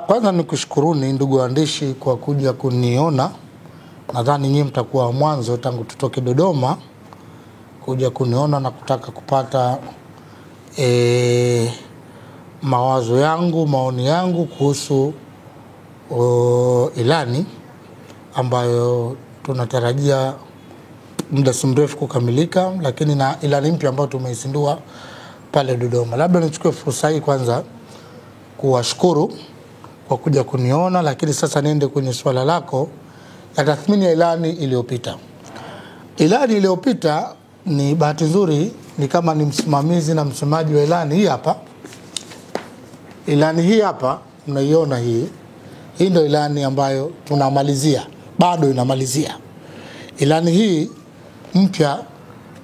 Kwanza nikushukuruni ndugu waandishi kwa kuja kuniona. Nadhani nyinyi mtakuwa mwanzo tangu tutoke Dodoma kuja kuniona na kutaka kupata mawazo yangu, maoni yangu kuhusu ilani ambayo tunatarajia muda si mrefu kukamilika, lakini na ilani mpya ambayo tumeizindua pale Dodoma. Labda nichukue fursa hii kwanza kuwashukuru kwa kuja kuniona, lakini sasa niende kwenye swala lako ya tathmini ya ilani iliyopita. Ilani iliyopita ni bahati nzuri ni kama ni msimamizi na msemaji wa ilani hii hapa. Ilani hii hapa mnaiona hii. Hii ndio ilani ambayo tunamalizia, bado inamalizia. Ilani hii mpya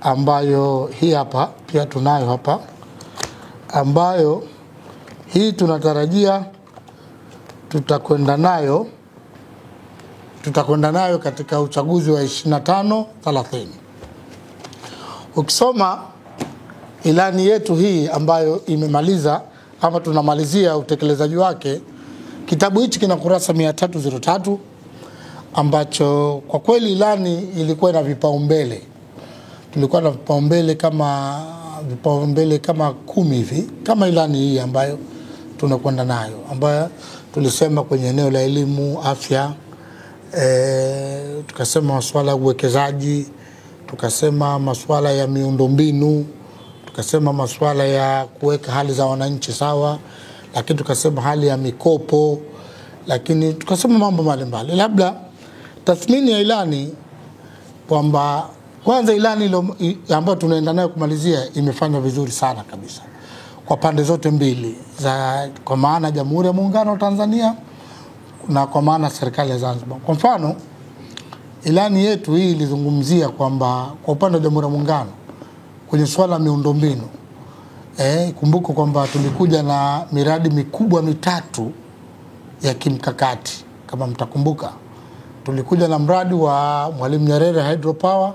ambayo hii hapa pia tunayo hapa, ambayo hii tunatarajia tutakwenda nayo katika uchaguzi wa 25-30. Ukisoma ilani yetu hii ambayo imemaliza ama tunamalizia utekelezaji wake, kitabu hichi kina kurasa 303 ambacho kwa kweli ilani ilikuwa na vipaumbele. Tulikuwa na vipaumbele kama 10 hivi, kama ilani hii ambayo tunakwenda nayo, ambayo tulisema kwenye eneo la elimu, afya, tukasema masuala ya uwekezaji, tukasema masuala ya miundombinu, tukasema masuala ya kuweka hali za wananchi sawa, lakini tukasema hali ya mikopo, lakini tukasema mambo mbalimbali. Labda tathmini ya ilani kwamba kwanza ilani ambayo tunaenda nayo kumalizia imefanya vizuri sana kabisa kwa pande zote mbili, kwa maana Jamhuri ya Muungano wa Tanzania na kwa maana serikali ya Zanzibar. Kwa mfano, ilani yetu hii ilizungumzia kwamba kwa upande wa Jamhuri ya Muungano kwenye swala miundombinu, kumbuka kwamba tulikuja na miradi mikubwa 3 ya kimkakati. Kama mtakumbuka, tulikuja na mradi wa Mwalimu Nyerere Hydropower,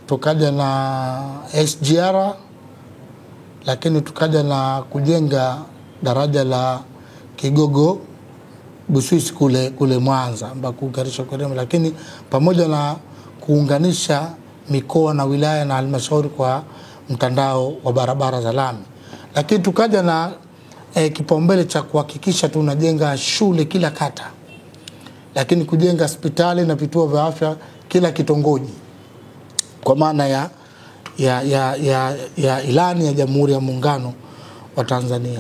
tukaja na SGR, lakini tukaja na kujenga daraja la Kigogo Buswisi kule Mwanza ambako kugarisha kwa, lakini pamoja na kuunganisha mikoa na wilaya na halmashauri kwa mtandao wa barabara za lami. Lakini tukaja na kipaumbele cha kuhakikisha tunajenga shule kila kata, lakini kujenga hospitali na vituo vya afya kila kitongoji, kwa maana ya ilani ya Jamhuri ya Muungano wa Tanzania.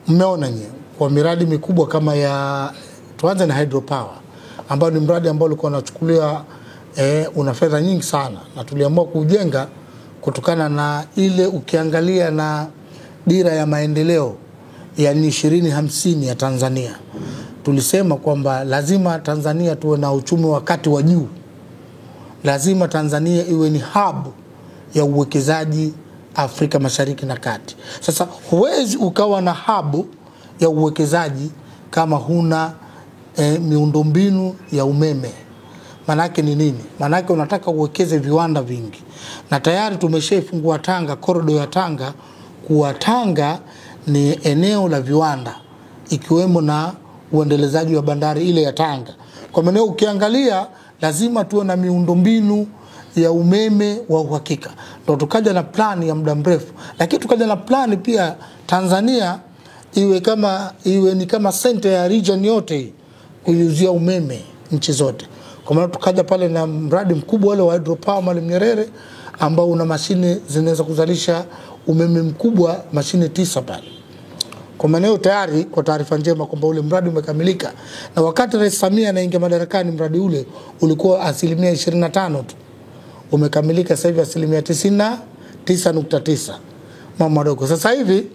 Mmeona nyewe kwa miradi mikubwa kama tuanze na hydropower, ambao ni mradi ambao ulikuwa unachukuliwa una fedha nyingi sana, na tuliamua kujenga kutokana na ile, ukiangalia na dira ya maendeleo ya 2050 ya Tanzania, tulisema kwamba lazima Tanzania tuwe na uchumi wa kati wa juu. Lazima Tanzania iwe ni hub ya uwekezaji Afrika Mashariki na Kati. Sasa huwezi ukawa na hub ya uwekezaji kama huna miundombinu ya umeme. Manake ni nini? Manake unataka uwekeze viwanda vingi. Na tayari tumeshaifungua Tanga, corridor ya Tanga, kuwa Tanga ni eneo la viwanda, ikiwemo na uendelezaji wa bandari ile ya Tanga. Kwa maana ukiangalia lazima tuwe na miundombinu ya umeme wa uhakika. Ndio tukaja na plani ya muda mrefu, lakini tukaja na plani pia Tanzania iwe ni kama center ya region yote kuuzia umeme nchi zote. Kwa maana tukaja pale na mradi mkubwa ule wa hydropower Mwalimu Nyerere, ambao una mashine zinaweza kuzalisha umeme mkubwa, mashine 9 pale. Kwa maana tayari, kwa taarifa njema, kwamba ule mradi umekamilika, na wakati Rais Samia anaingia madarakani mradi ule ulikuwa 25% tu. Umekamilika sasa hivi 99.9. Mama dogo. Sasa hivi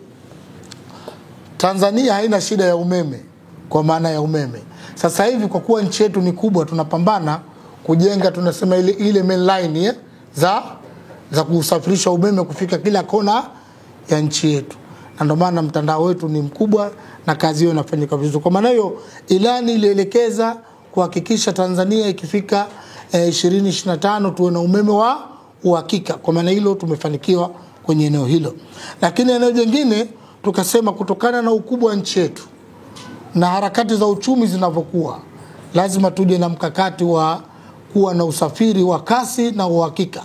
Tanzania haina shida ya umeme, kwa maana ya umeme. Sasa hivi kwa kuwa nchi yetu ni kubwa, tunapambana kujenga, tunasema ile main line za kusafirisha umeme kufika kila kona ya nchi yetu. Na ndio maana mtandao wetu ni mkubwa na kazi hiyo inafanyika vizuri. Kwa maana hiyo ilani ilielekeza kuhakikisha Tanzania ikifika 2025 tuwe na umeme wa uhakika. Kwa maana hilo tumefanikiwa kwenye eneo hilo. Lakini eneo jingine tukasema kutokana na ukubwa wa nchi yetu na harakati za uchumi zinavyokuwa, lazima tuje na mkakati wa kuwa na usafiri wa kasi na uhakika.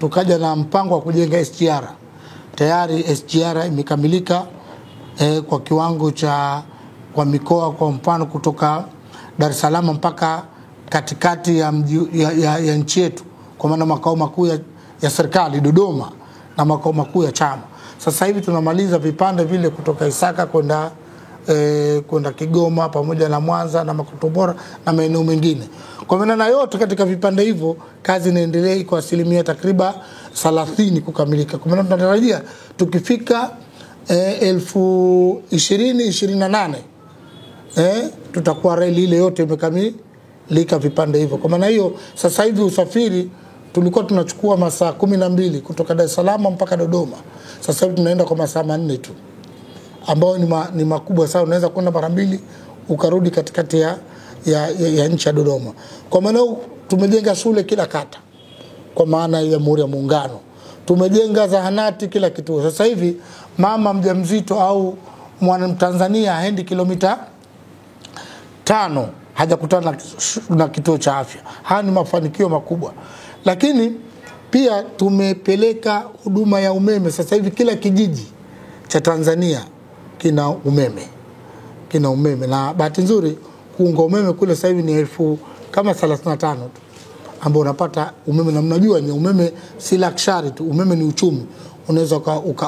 Tukaja na mpango wa kujenga SGR. Tayari SGR imekamilika kwa kiwango cha kwa mikoa, kwa mfano kutoka Dar es Salaam mpaka katikati ya nchi yetu, kwa maana makao makuu ya serikali Dodoma na makao makuu ya chama. Sasa hivi tunamaliza vipande vile kutoka Isaka kwenda Kigoma pamoja na Mwanza na Makutopora na maeneo mengine. Kwa maana na yote katika vipande hivyo kazi inaendelea, iko asilimia takriban 30 kukamilika. Kwa maana tunatarajia tukifika 2028 tutakuwa reli ile yote imekamilika vipande hivyo. Kwa maana hiyo sasa hivi usafiri tulikuwa tunachukua masaa 12 kutoka Dar es Salaam mpaka Dodoma. Sasa hivi tunaenda kwa masaa 4 tu, ambao ni makubwa sana. Unaweza kwenda mara 2 ukarudi katikati ya nchi ya Dodoma. Kwa maana tumejenga shule kila kata, kwa maana ya Jamhuri ya Muungano. Tumejenga zahanati kila kituo. Sasa hivi mama mjamzito au mwana Tanzania haendi kilomita 5 hajakutana na kituo cha afya. Haya ni mafanikio makubwa. Lakini pia tumepeleka huduma ya umeme. Sasa hivi kila kijiji cha Tanzania kina umeme. Na bahati nzuri kuunga umeme kule sasa hivi ni kama 35 tu ambao unapata umeme. Na mnajua ni umeme si luxury tu, umeme ni uchumi. Unaweza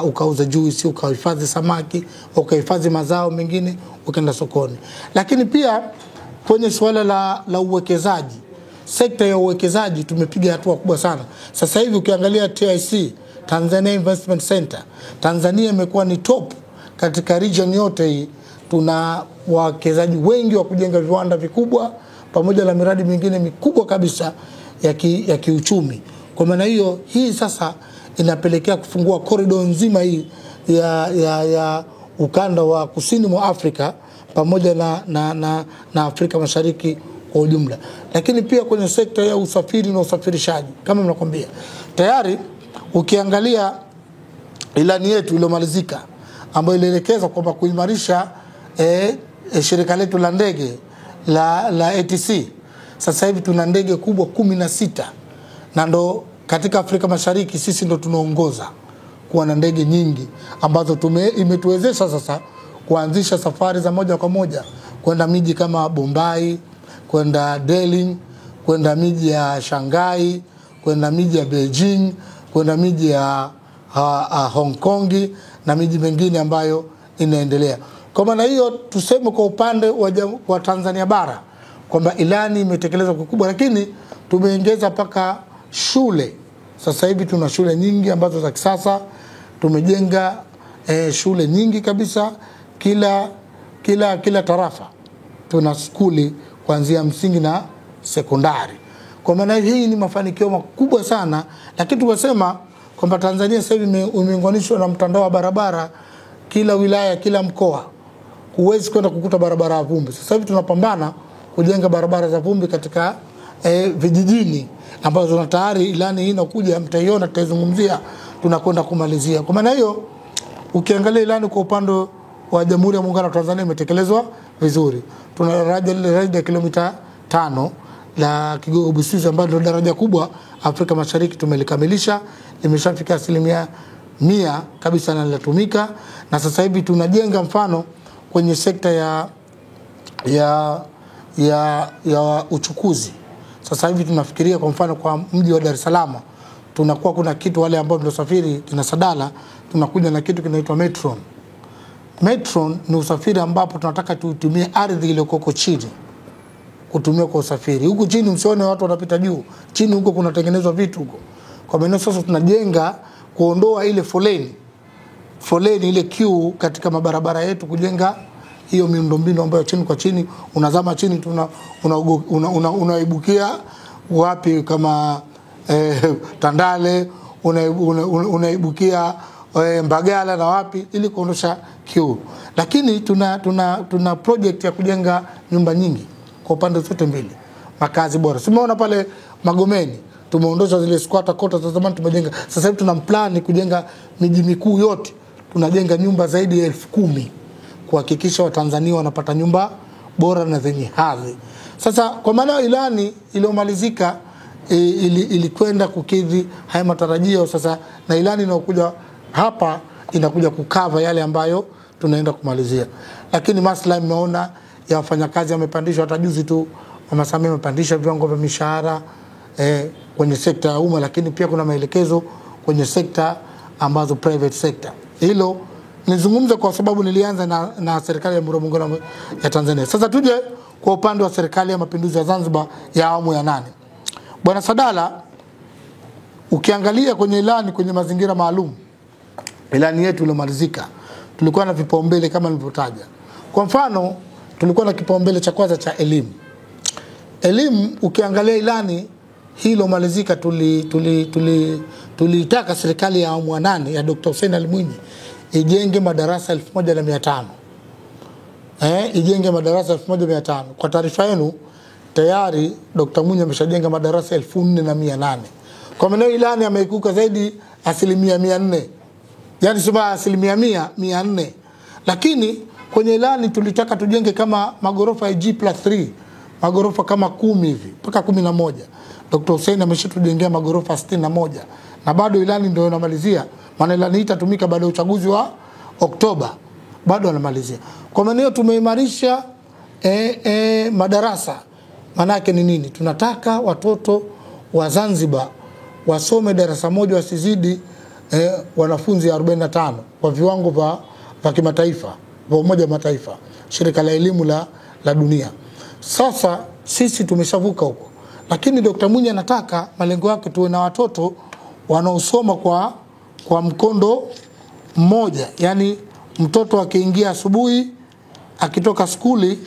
ukauza juisi, ukahifadhi samaki, ukahifadhi mazao mengine, ukaenda sokoni. Lakini pia kwenye swala la uwekezaji, sekta ya uwekezaji tumepiga hatua kubwa sana. Sasa hivi ukiangalia TIC, Tanzania Investment Center, Tanzania imekuwa ni top katika region yote hii. Tuna wawekezaji wengi wa kujenga viwanda vikubwa pamoja na miradi mingine mikubwa kabisa ya kiuchumi. Kwa maana hiyo hii sasa inapelekea kufungua corridor nzima hii ya ukanda wa kusini mwa Afrika pamoja na Afrika Mashariki kwa ujumla. Lakini pia kwenye sekta ya usafiri na usafirishaji, kama mnakwambia, tayari ukiangalia ilani yetu iliyomalizika ambayo ilielekeza kwamba kuimarisha shirika letu la ndege la ATC. Sasa hivi tuna ndege kubwa 16 na ndo katika Afrika Mashariki sisi ndo tunaongoza kuwa na ndege nyingi ambazo imetuwezesha sasa kuanzisha safari za moja kwa moja kwenda miji kama Bombay, kwenda Delhi, kwenda miji ya Shanghai, kwenda miji ya Beijing, kwenda miji ya Hong Kong na miji mingine ambayo inaendelea. Kwa maana hiyo tuseme kwa upande wa Tanzania bara kwamba ilani imetekelezwa kukubwa, lakini tumeongeza paka shule. Sasa hivi tuna shule nyingi ambazo za kisasa. Tumejenga shule nyingi kabisa, kila tarafa tuna skuli kuanzia msingi na sekondari. Kwa maana hii ni mafanikio makubwa sana. Lakini tukasema kwamba Tanzania sasa hivi imeunganishwa na mtandao wa barabara, kila wilaya, kila mkoa. Huwezi kwenda kukuta barabara ya vumbi. Sasa hivi tunapambana kujenga barabara za vumbi katika vijijini ambazo na tayari ilani hii inakuja, mtaiona, tutazungumzia, tunakwenda kumalizia. Kwa maana hiyo ukiangalia ilani kwa upande wa Jamhuri ya Muungano wa Tanzania imetekelezwa vizuri. Tuna daraja kilomita 5 la Kigogo Busisi ambalo ndio daraja kubwa Afrika Mashariki, tumelikamilisha, limeshafika 100% kabisa na linatumika. Na sasa hivi tunajenga mfano kwenye sekta ya uchukuzi. Sasa hivi tunafikiria kwa mfano kwa mji wa Dar es Salaam tunakuwa kuna kitu, wale ambao ndio safiri kina Sadala, tunakuja na kitu kinaitwa Metron. Metron ni usafiri ambapo tunataka tutumie ardhi ile huko chini kutumia kwa usafiri. Huko chini msione watu wanapita juu, chini huko kunatengenezwa vitu huko. Kwa maana sasa tunajenga kuondoa ile foleni ile queue katika mabarabara yetu, kujenga hiyo miundombinu ambayo chini kwa chini unazama chini, unaibukia wapi kama Tandale, unaibukia Mbagala na wapi, ili kuondosha queue. Lakini tuna project ya kujenga nyumba nyingi kwa upande zote mbili, makazi bora. Simeona pale Magomeni tumeondosha zile squatter quarters za zamani, tumejenga. Sasa hivi tuna plan kujenga miji mikuu yote, tunajenga nyumba zaidi ya 10,000 kuhakikisha Watanzania wanapata nyumba bora na zenye hadhi. Sasa kwa maana ilani iliyomalizika ilikwenda kukidhi haya matarajio sasa, na ilani inayokuja hapa inakuja kukava yale ambayo tunaenda kumalizia. Lakini maslahi mmeona ya wafanyakazi yamepandishwa, hata juzi tu Mama Samia amepandisha viwango vya mishahara kwenye sekta ya umma, lakini pia kuna maelekezo kwenye sekta ambazo private sector. Hilo nizungumze kwa sababu nilianza na serikali ya Jamhuri ya Muungano ya Tanzania. Sasa tuje kwa upande wa serikali ya Mapinduzi ya Zanzibar ya awamu ya 8. Bwana Sadala, ukiangalia kwenye ilani, kwenye mazingira maalum, ilani yetu iliyomalizika, tulikuwa na vipaumbele kama nilivyotaja. Kwa mfano, tulikuwa na kipaumbele cha kwanza cha elimu. Elimu, ukiangalia ilani hilo malizika, tulitaka serikali ya awamu ya 8 ya Dr. Hussein Ali Mwinyi ijenge madarasa 1500. Ijenge madarasa 1500. Kwa taarifa yenu, tayari Dr. Mwinyi ameshajenga madarasa 4800. Kwa maana ilani ameikuka zaidi 400%. Yaani sema 100%. Lakini kwenye ilani tulitaka tujenge kama magorofa ya G+3, magorofa kama 10 hivi mpaka 11. Dr. Hussein ameshatujengea magorofa 61 na bado ilani ndio inamalizia, maana ilani itatumika baada ya uchaguzi wa Oktoba, bado anamalizia. Kwa maana hiyo tumeimarisha madarasa. Maana yake ni nini? Tunataka watoto wa Zanzibar wasome darasa moja wasizidi wanafunzi 45 kwa viwango vya kimataifa, vya Umoja wa Mataifa, shirika la elimu la dunia. Sasa sisi tumeshavuka huko, lakini Dr. Mwinyi anataka malengo yake tuwe na watoto wanaosoma kwa mkondo mmoja. Yani mtoto akiingia asubuhi, akitoka skuli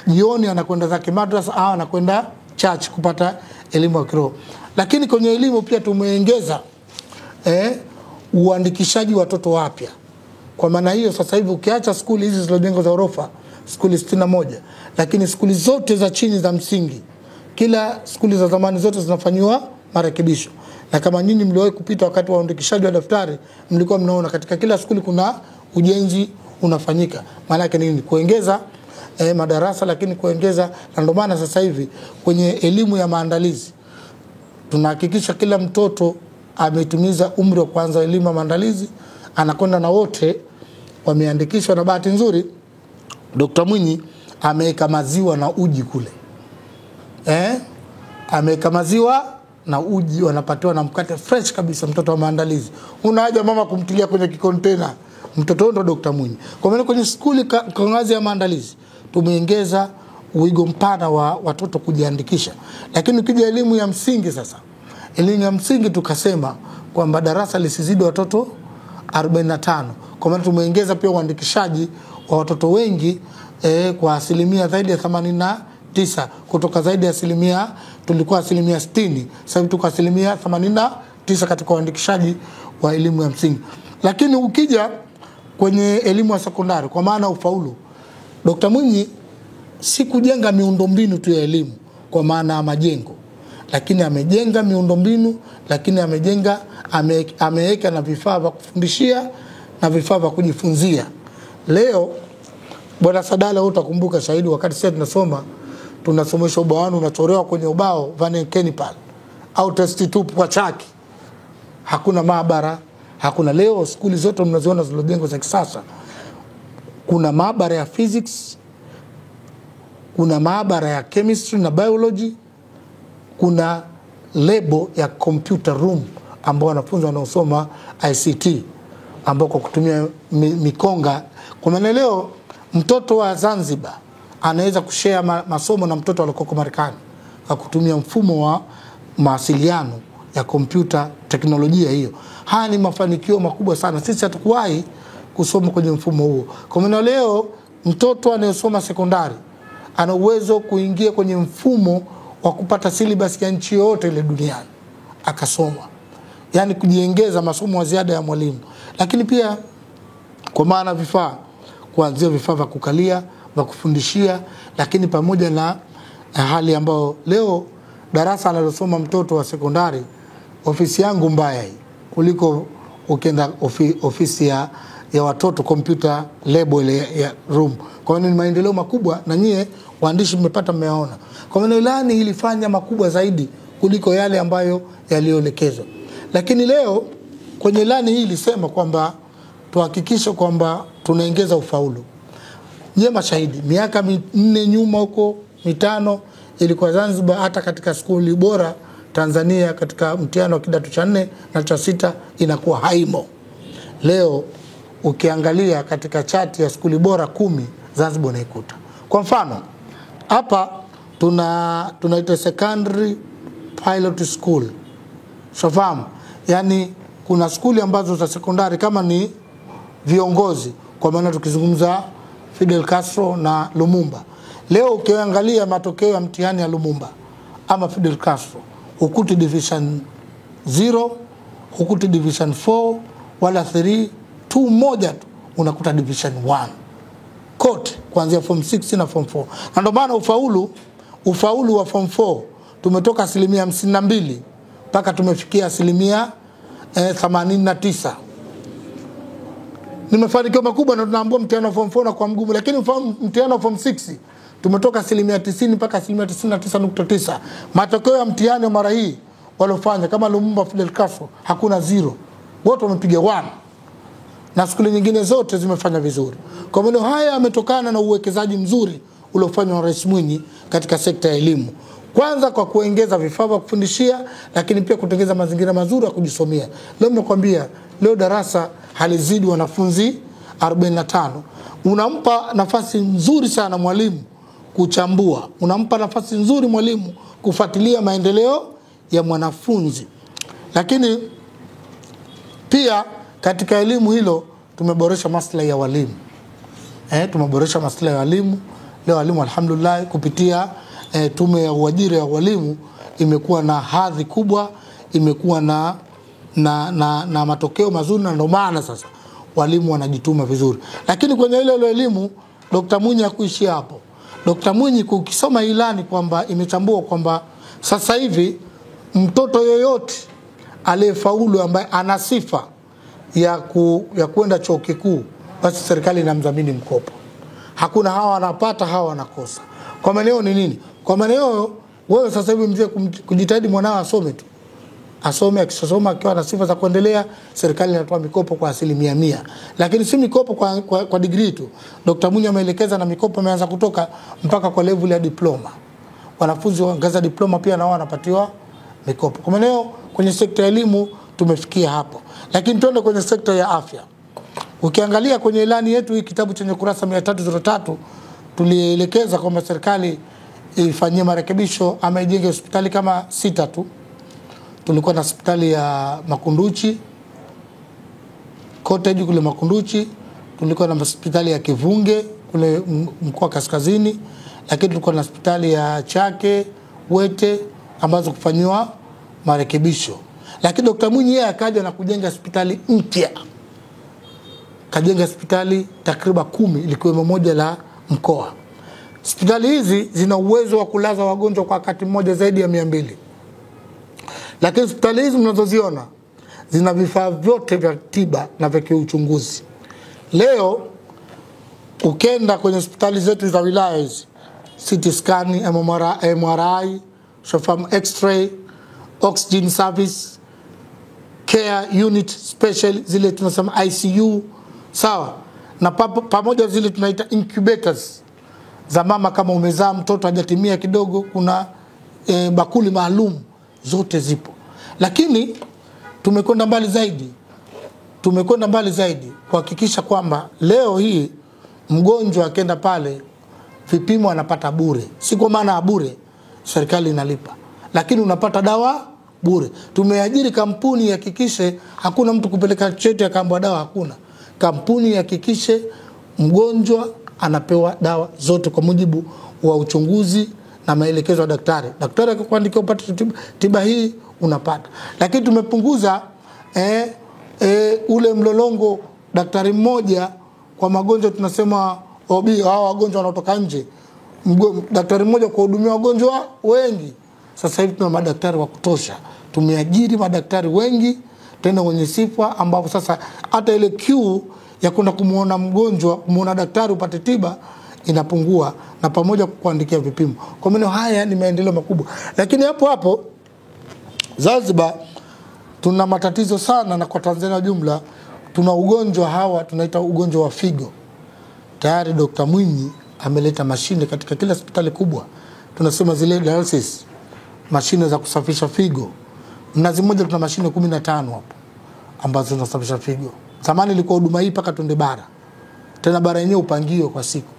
jioni anakwenda zake madrasa au anakwenda church kupata elimu ya kiroho. Lakini kwenye elimu pia tumeongeza uandikishaji watoto wapya. Kwa maana hiyo sasa hivi ukiacha skuli hizi zilizojengwa za orofa, skuli 61, lakini skuli zote za chini za msingi, kila skuli za zamani zote zinafanywa marekebisho. Na kama nyinyi mliwahi kupita wakati wa uandikishaji wa daftari, mlikuwa mnaona katika kila skuli kuna ujenzi unafanyika. Maana yake nini? Kuongeza madarasa, lakini kuongeza, na ndio maana sasa hivi kwenye elimu ya maandalizi tunahakikisha kila mtoto ametimiza umri wa kuanza elimu ya maandalizi, anakwenda na wote wameandikishwa. Na bahati nzuri Dr. Mwinyi ameweka maziwa na uji kule. Ameweka maziwa na uji, wanapatiwa na mkate fresh kabisa mtoto wa maandalizi. Una haja mama kumtilia kwenye kikontena. Mtoto ndo Dr. Mwinyi. Kwa maana kwenye skuli kwa ngazi ya maandalizi tumeongeza uigo mpana wa watoto kujiandikisha. Lakini ukija elimu ya msingi sasa, elimu ya msingi tukasema kwamba darasa lisizidi watoto 45. Kwa maana tumeongeza pia uandikishaji wa watoto wengi kwa asilimia zaidi ya 89, kutoka zaidi ya asilimia, tulikuwa asilimia 60, sasa hivi tuko asilimia 89 katika uandikishaji wa elimu ya msingi. Lakini ukija kwenye elimu ya sekondari, kwa maana ufaulu, Dr. Mwinyi si kujenga miundombinu tu ya elimu kwa maana ya majengo, lakini amejenga miundombinu, lakini ameweka na vifaa vya kufundishia na vifaa vya kujifunzia. Leo Bwana Sadala, utakumbuka shahidi, wakati sisi tunasomesha ubaoni, unachorewa kwenye ubao Van Kenipal au test tube kwa chaki. Hakuna maabara, hakuna. Leo skuli zote mnaziona zilizojengwa za kisasa, kuna maabara ya physics, kuna maabara ya chemistry na biology, kuna lebo ya computer room ambao wanafunzi wanaosoma ICT ambao kwa kutumia mikonga. Kwa maana leo mtoto wa Zanzibar anaweza kushare masomo na mtoto aliyeko Marekani kwa kutumia mfumo wa mawasiliano ya kompyuta, teknolojia hiyo. Haya ni mafanikio makubwa sana. Sisi hatukuwahi kusoma kwenye mfumo huo. Kwa maana leo mtoto anayesoma sekondari ana uwezo kuingia kwenye mfumo wa kupata syllabus ya nchi yote ile duniani akasoma. Yaani kujiongeza masomo ya ziada ya mwalimu. Lakini pia kwa maana vifaa, kuanzia vifaa vya kukalia, vya kufundishia, lakini pamoja na hali ambayo leo darasa analosoma mtoto wa sekondari, ofisi yangu mbaya hii kuliko ukienda ofisi ya watoto computer lab ya room. Kwa hiyo ni maendeleo makubwa na nyie waandishi mmepata mmeona. Kwa maana ilani ilifanya makubwa zaidi kuliko yale ambayo yalioelekezwa. Lakini leo kwenye ilani hii ilisema kwamba tuhakikishe kwamba tunaongeza ufaulu. Nyie mashahidi, miaka 4 nyuma huko 5 ilikuwa Zanzibar hata katika skuli bora Tanzania katika mtihani wa kidato cha 4 na cha 6 inakuwa haimo. Leo ukiangalia katika chati ya skuli bora 10 Zanzibar unaikuta. Kwa mfano, hapa tunaita secondary pilot school. Shafahamu? Yani kuna skuli ambazo za sekondari kama ni viongozi, kwa maana tukizungumza Fidel Castro na Lumumba. Leo ukiangalia matokeo ya mtihani ya Lumumba ama Fidel Castro, ukuti division 0, ukuti division 4 wala 3, 2 moja tu unakuta division 1. Kote kuanzia form 6 na form 4. Na ndio maana ufaulu wa form 4 tumetoka 52% mpaka tumefikia 89%. Ni mafanikio makubwa na tunaambia mtihani wa form 4 na kwa mgumu, lakini mtihani wa form 6 tumetoka 90% mpaka 99.9. Matokeo ya mtihani wa mara hii walofanya kama Lumumba, Fidel Castro hakuna 0. Wote wamepiga 1. Na skuli nyingine zote zimefanya vizuri. Kwa maana haya yametokana na uwekezaji mzuri uliofanywa na Rais Mwinyi katika sekta ya elimu. Kwanza kwa kuongeza vifaa vya kufundishia, lakini pia kutengeneza mazingira mazuri ya kujisomea. Leo nimekwambia, leo darasa halizidi wanafunzi 45. Unampa nafasi nzuri sana mwalimu kuchambua. Unampa nafasi nzuri mwalimu kufuatilia maendeleo ya mwanafunzi. Lakini pia katika elimu hilo tumeboresha maslahi ya walimu. Tumeboresha maslahi ya walimu. Leo walimu alhamdulillah kupitia tume ya uajiri ya walimu imekuwa na hadhi kubwa, imekuwa na matokeo mazuri, na ndio maana sasa walimu wanajituma vizuri. Lakini kwenye ile elimu Dr. Mwinyi hakuishi hapo. Dr. Mwinyi ukisoma ilani kwamba imetambua kwamba sasa hivi mtoto yoyote aliyefaulu ambaye ana sifa ya kwenda chuo kikuu, basi serikali inamdhamini mkopo. Hakuna hawa wanapata hawa wanakosa. Kwa maana ni nini? Kwa maana wewe sasa hivi mzee kujitahidi mwanao asome tu. Asome, akisoma akiwa na sifa za kuendelea, serikali inatoa mikopo kwa 100%. Lakini si mikopo kwa degree tu. Dr. Mwinyi ameelekeza na mikopo imeanza kutoka mpaka kwa level ya diploma. Wanafunzi wa ngazi ya diploma pia nao wanapatiwa mikopo. Kwa maana kwenye sekta ya elimu tumefikia hapo. Lakini tuende kwenye sekta ya afya. Ukiangalia kwenye ilani yetu hii kitabu chenye kurasa 303 tulielekeza kwamba serikali ifanyie marekebisho ama ijenge hospitali kama 6 tu. Tulikuwa na hospitali ya Makunduchi, Cottage kule Makunduchi, tulikuwa na hospitali ya Kivunge kule mkoa Kaskazini, lakini tulikuwa na hospitali ya Chake, Wete ambazo kufanywa marekebisho. Lakini Dr. Mwinyi yeye akaja na kujenga hospitali mpya. Kajenga hospitali takriban 10 ikiwemo moja la mkoa. Hospitali hizi zina uwezo wa kulaza wagonjwa kwa wakati mmoja zaidi ya 200. Lakini hospitali hizi mnazoziona zina vifaa vyote vya tiba na vya kiuchunguzi. Leo ukenda kwenye hospitali zetu za wilaya hizi, CT scan, MRI, shafamu X-ray, oxygen service, care unit special, zile tunasema ICU, sawa? Na pamoja zile tunaita incubators za mama kama umezaa mtoto hajatimia kidogo, kuna bakuli maalum, zote zipo. Lakini tumekwenda mbali zaidi kuhakikisha kwamba leo hii mgonjwa akenda pale vipimo anapata bure. Si kwa maana bure, serikali inalipa, lakini unapata dawa bure. Tumeajiri kampuni hakikishe hakuna mtu kupeleka cheti akaambiwa dawa hakuna. Kampuni hakikishe mgonjwa anapewa dawa zote kwa mujibu wa uchunguzi na maelekezo ya daktari. Daktari akikuandikia upate tiba hii unapata. Lakini tumepunguza ule mlolongo daktari mmoja kwa magonjwa tunasema OB, hao wagonjwa wanaotoka nje. Daktari mmoja kuhudumia wagonjwa wengi. Sasa hivi tuna madaktari wa kutosha. Tumeajiri madaktari wengi tena wenye sifa, ambapo sasa hata ile queue ya kwenda kumuona mgonjwa, kumuona daktari upate tiba inapungua, na pamoja kuandikia vipimo. Kwa maana haya ni maendeleo makubwa. Lakini hapo hapo Zanzibar tuna matatizo sana, na kwa Tanzania jumla tuna ugonjwa hawa tunaita ugonjwa wa figo. Tayari Dr. Mwinyi ameleta mashine katika kila hospitali kubwa. Tunasema zile dialysis, mashine za kusafisha figo. Mnazi Mmoja tuna mashine 15 hapo ambazo zinasafisha figo. Zamani ilikuwa huduma hii paka twende bara. Tena bara yenyewe upangio kwa siku.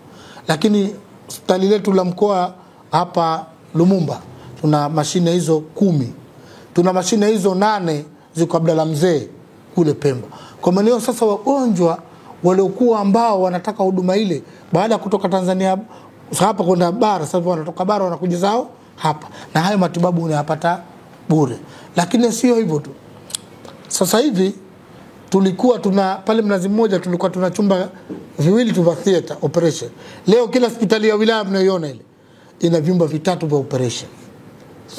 Lakini hospitali letu la mkoa hapa Lumumba tuna mashine hizo 10. Tuna mashine hizo 8 ziko Abdalla Mzee kule Pemba. Kwa maana sasa wagonjwa waliokuwa ambao wanataka huduma ile baada ya kutoka Tanzania hapa kwenda bara, sasa wanatoka bara wanakuja zao hapa, na hayo matibabu unayapata bure. Lakini sio hivyo tu. Sasa hivi tulikuwa tuna pale Mnazi Mmoja tulikuwa tuna chumba viwili tu vya theater operation. Leo kila hospitali ya wilaya mnayoiona ile ina vyumba 3 vya operation.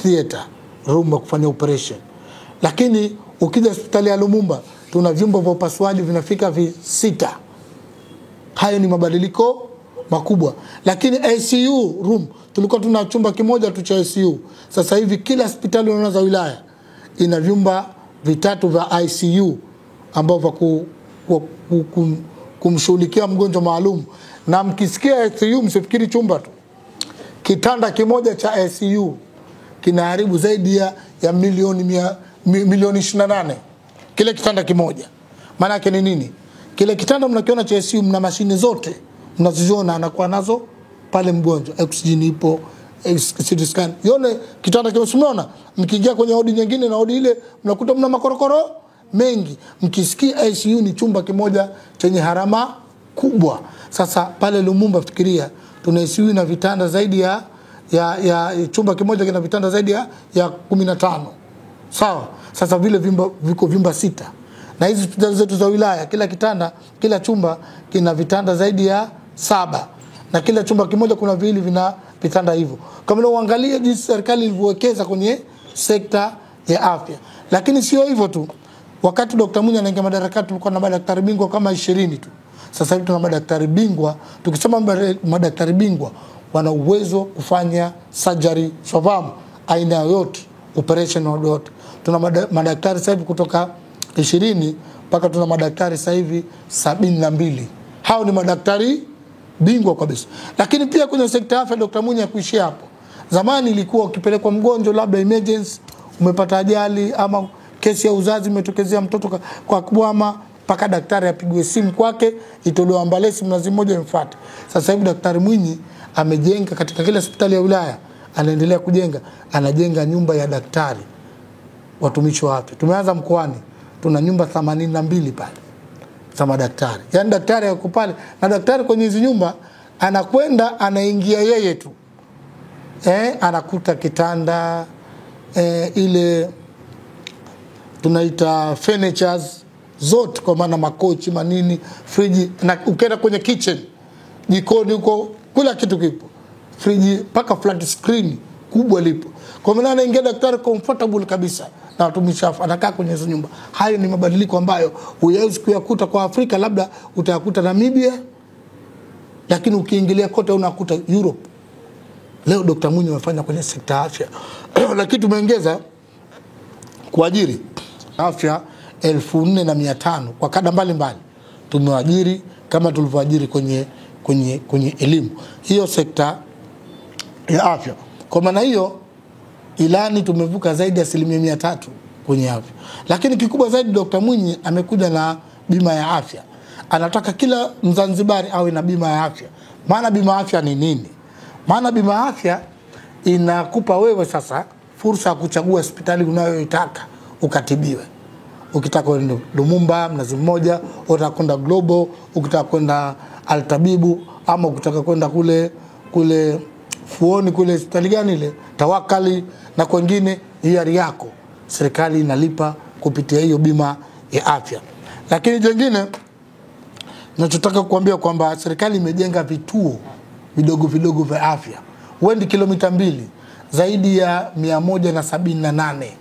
Theater room ya kufanya operation. Lakini ukija hospitali ya Lumumba tuna vyumba vya upasuaji vinafika 6. Hayo ni mabadiliko makubwa. Lakini ICU room tulikuwa tuna chumba kimoja tu cha ICU. Sasa hivi kila hospitali unaona za wilaya ina vyumba 3 vya ICU ambao kumshughulikia mgonjwa maalum. Na mkisikia ICU msifikiri chumba tu. Kitanda kimoja cha ICU kinaharibu zaidi ya milioni 28. Kile kitanda kimoja. Maana yake ni nini? Kile kitanda mnakiona cha ICU mna mashine zote mnaziona anakuwa nazo pale mgonjwa. Oxygen ipo, CT scan. Yone kitanda kile unaona, mkiingia kwenye wodi nyingine na wodi ile mnakuta mna makorokoro mengi. Mkisikia ICU ni chumba kimoja chenye harama kubwa. Sasa pale Lumumba fikiria tuna ICU na vitanda zaidi ya chumba kimoja kina vitanda zaidi ya 15. Sawa? Sasa vile viko vyumba 6. Na hizi hospitali zetu za wilaya kila chumba kina vitanda zaidi ya 7. Na kila chumba kimoja kuna viwili vina vitanda hivyo. Kama unaangalia jinsi serikali ilivyowekeza kwenye sekta ya afya. Lakini sio hivyo tu. Wakati Dr. Mwinyi anaingia madarakani tulikuwa na madaktari bingwa kama 20 tu. Sasa hivi tuna madaktari bingwa. Tukisema madaktari bingwa wana uwezo kufanya surgery fahamu aina yoyote, operation yoyote. Tuna madaktari sasa hivi kutoka 20 mpaka tuna madaktari sasa hivi 72. Hao ni madaktari bingwa kabisa. Lakini pia kwenye sekta ya afya Dr. Mwinyi hakuishia hapo. Zamani ilikuwa ukipelekwa mgonjwa labda emergency, umepata ajali ama kesi ya uzazi imetokezea mtoto kwa kubwama, paka daktari apigwe simu kwake itolewe ambulance Mnazi Mmoja imfuate. Sasa hivi Daktari Mwinyi amejenga katika kila hospitali ya wilaya, anaendelea kujenga, anajenga nyumba ya daktari watumishi wa afya. Tumeanza mkoani, tuna nyumba 82 pale za madaktari. Yaani daktari yuko pale, na daktari kwenye hizo nyumba anakwenda anaingia yeye tu. Anakuta kitanda ile tunaita furnitures zote, kwa maana makochi, manini, friji, na ukienda kwenye kitchen jikoni huko kila kitu kipo. Friji paka flat screen kubwa lipo. Kwa maana anaingia daktari comfortable kabisa na watumishi anakaa kwenye hizo nyumba. Hayo ni mabadiliko ambayo huwezi kuyakuta kwa Afrika, labda utayakuta Namibia, lakini ukiingilia kote unakuta Europe. Leo Dr. Mwinyi amefanya kwenye sekta afya. Lakini tumeongeza kuajiri afya 14,500 kwa kada mbalimbali. Tumewaajiri kama tulivyoajiri kwenye elimu. Hiyo sekta ya afya. Kwa maana hiyo ilani tumevuka zaidi ya 300% kwenye afya. Lakini kikubwa zaidi Dr. Mwinyi amekuja na bima ya afya. Anataka kila Mzanzibari awe na bima ya afya. Maana bima ya afya ni nini? Maana bima ya afya inakupa wewe sasa fursa ya kuchagua hospitali unayoitaka ukatibiwe. Ukitaka kwenda Lumumba, Mnazi Mmoja, ukitaka kwenda Global, ukitaka kwenda Altabibu, ama ukitaka kwenda kule Fuoni kule hospitali gani ile, Tawakali na kwingine, hiari yako. Serikali inalipa kupitia hiyo bima ya afya. Lakini jingine ninachotaka kukuambia kwamba serikali imejenga vituo vidogo vya afya. Wendi kilomita 2 zaidi ya 178.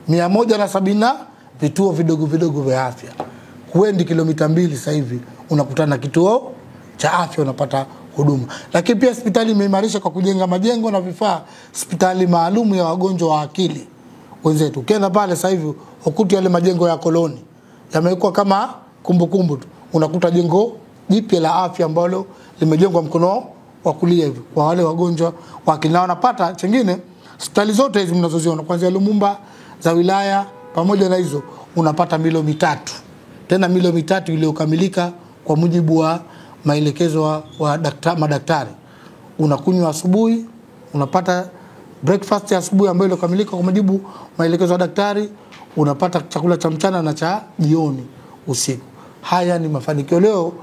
170 vituo vidogo vya afya. huendi kilomita 2 sasa hivi unakutana kituo cha afya unapata huduma. Lakini pia hospitali imeimarisha kwa kujenga majengo na vifaa hospitali maalum ya wagonjwa wa akili wenzetu. Ukienda pale sasa hivi ukuti yale majengo ya koloni yamekuwa kama kumbukumbu tu. Unakuta jengo jipya la afya ambalo limejengwa mkono wa kulia hivi kwa wale wagonjwa wa akili. Na wanapata chengine hospitali zote hizi mnazoziona kuanzia Lumumba za wilaya pamoja na hizo unapata milo mitatu. Tena milo mitatu iliyokamilika kwa mujibu wa maelekezo wa madaktari. Unakunywa asubuhi, unapata breakfast ya asubuhi ambayo iliyokamilika kwa mujibu maelekezo ya daktari, unapata chakula cha mchana na cha jioni usiku. Haya ni mafanikio. Leo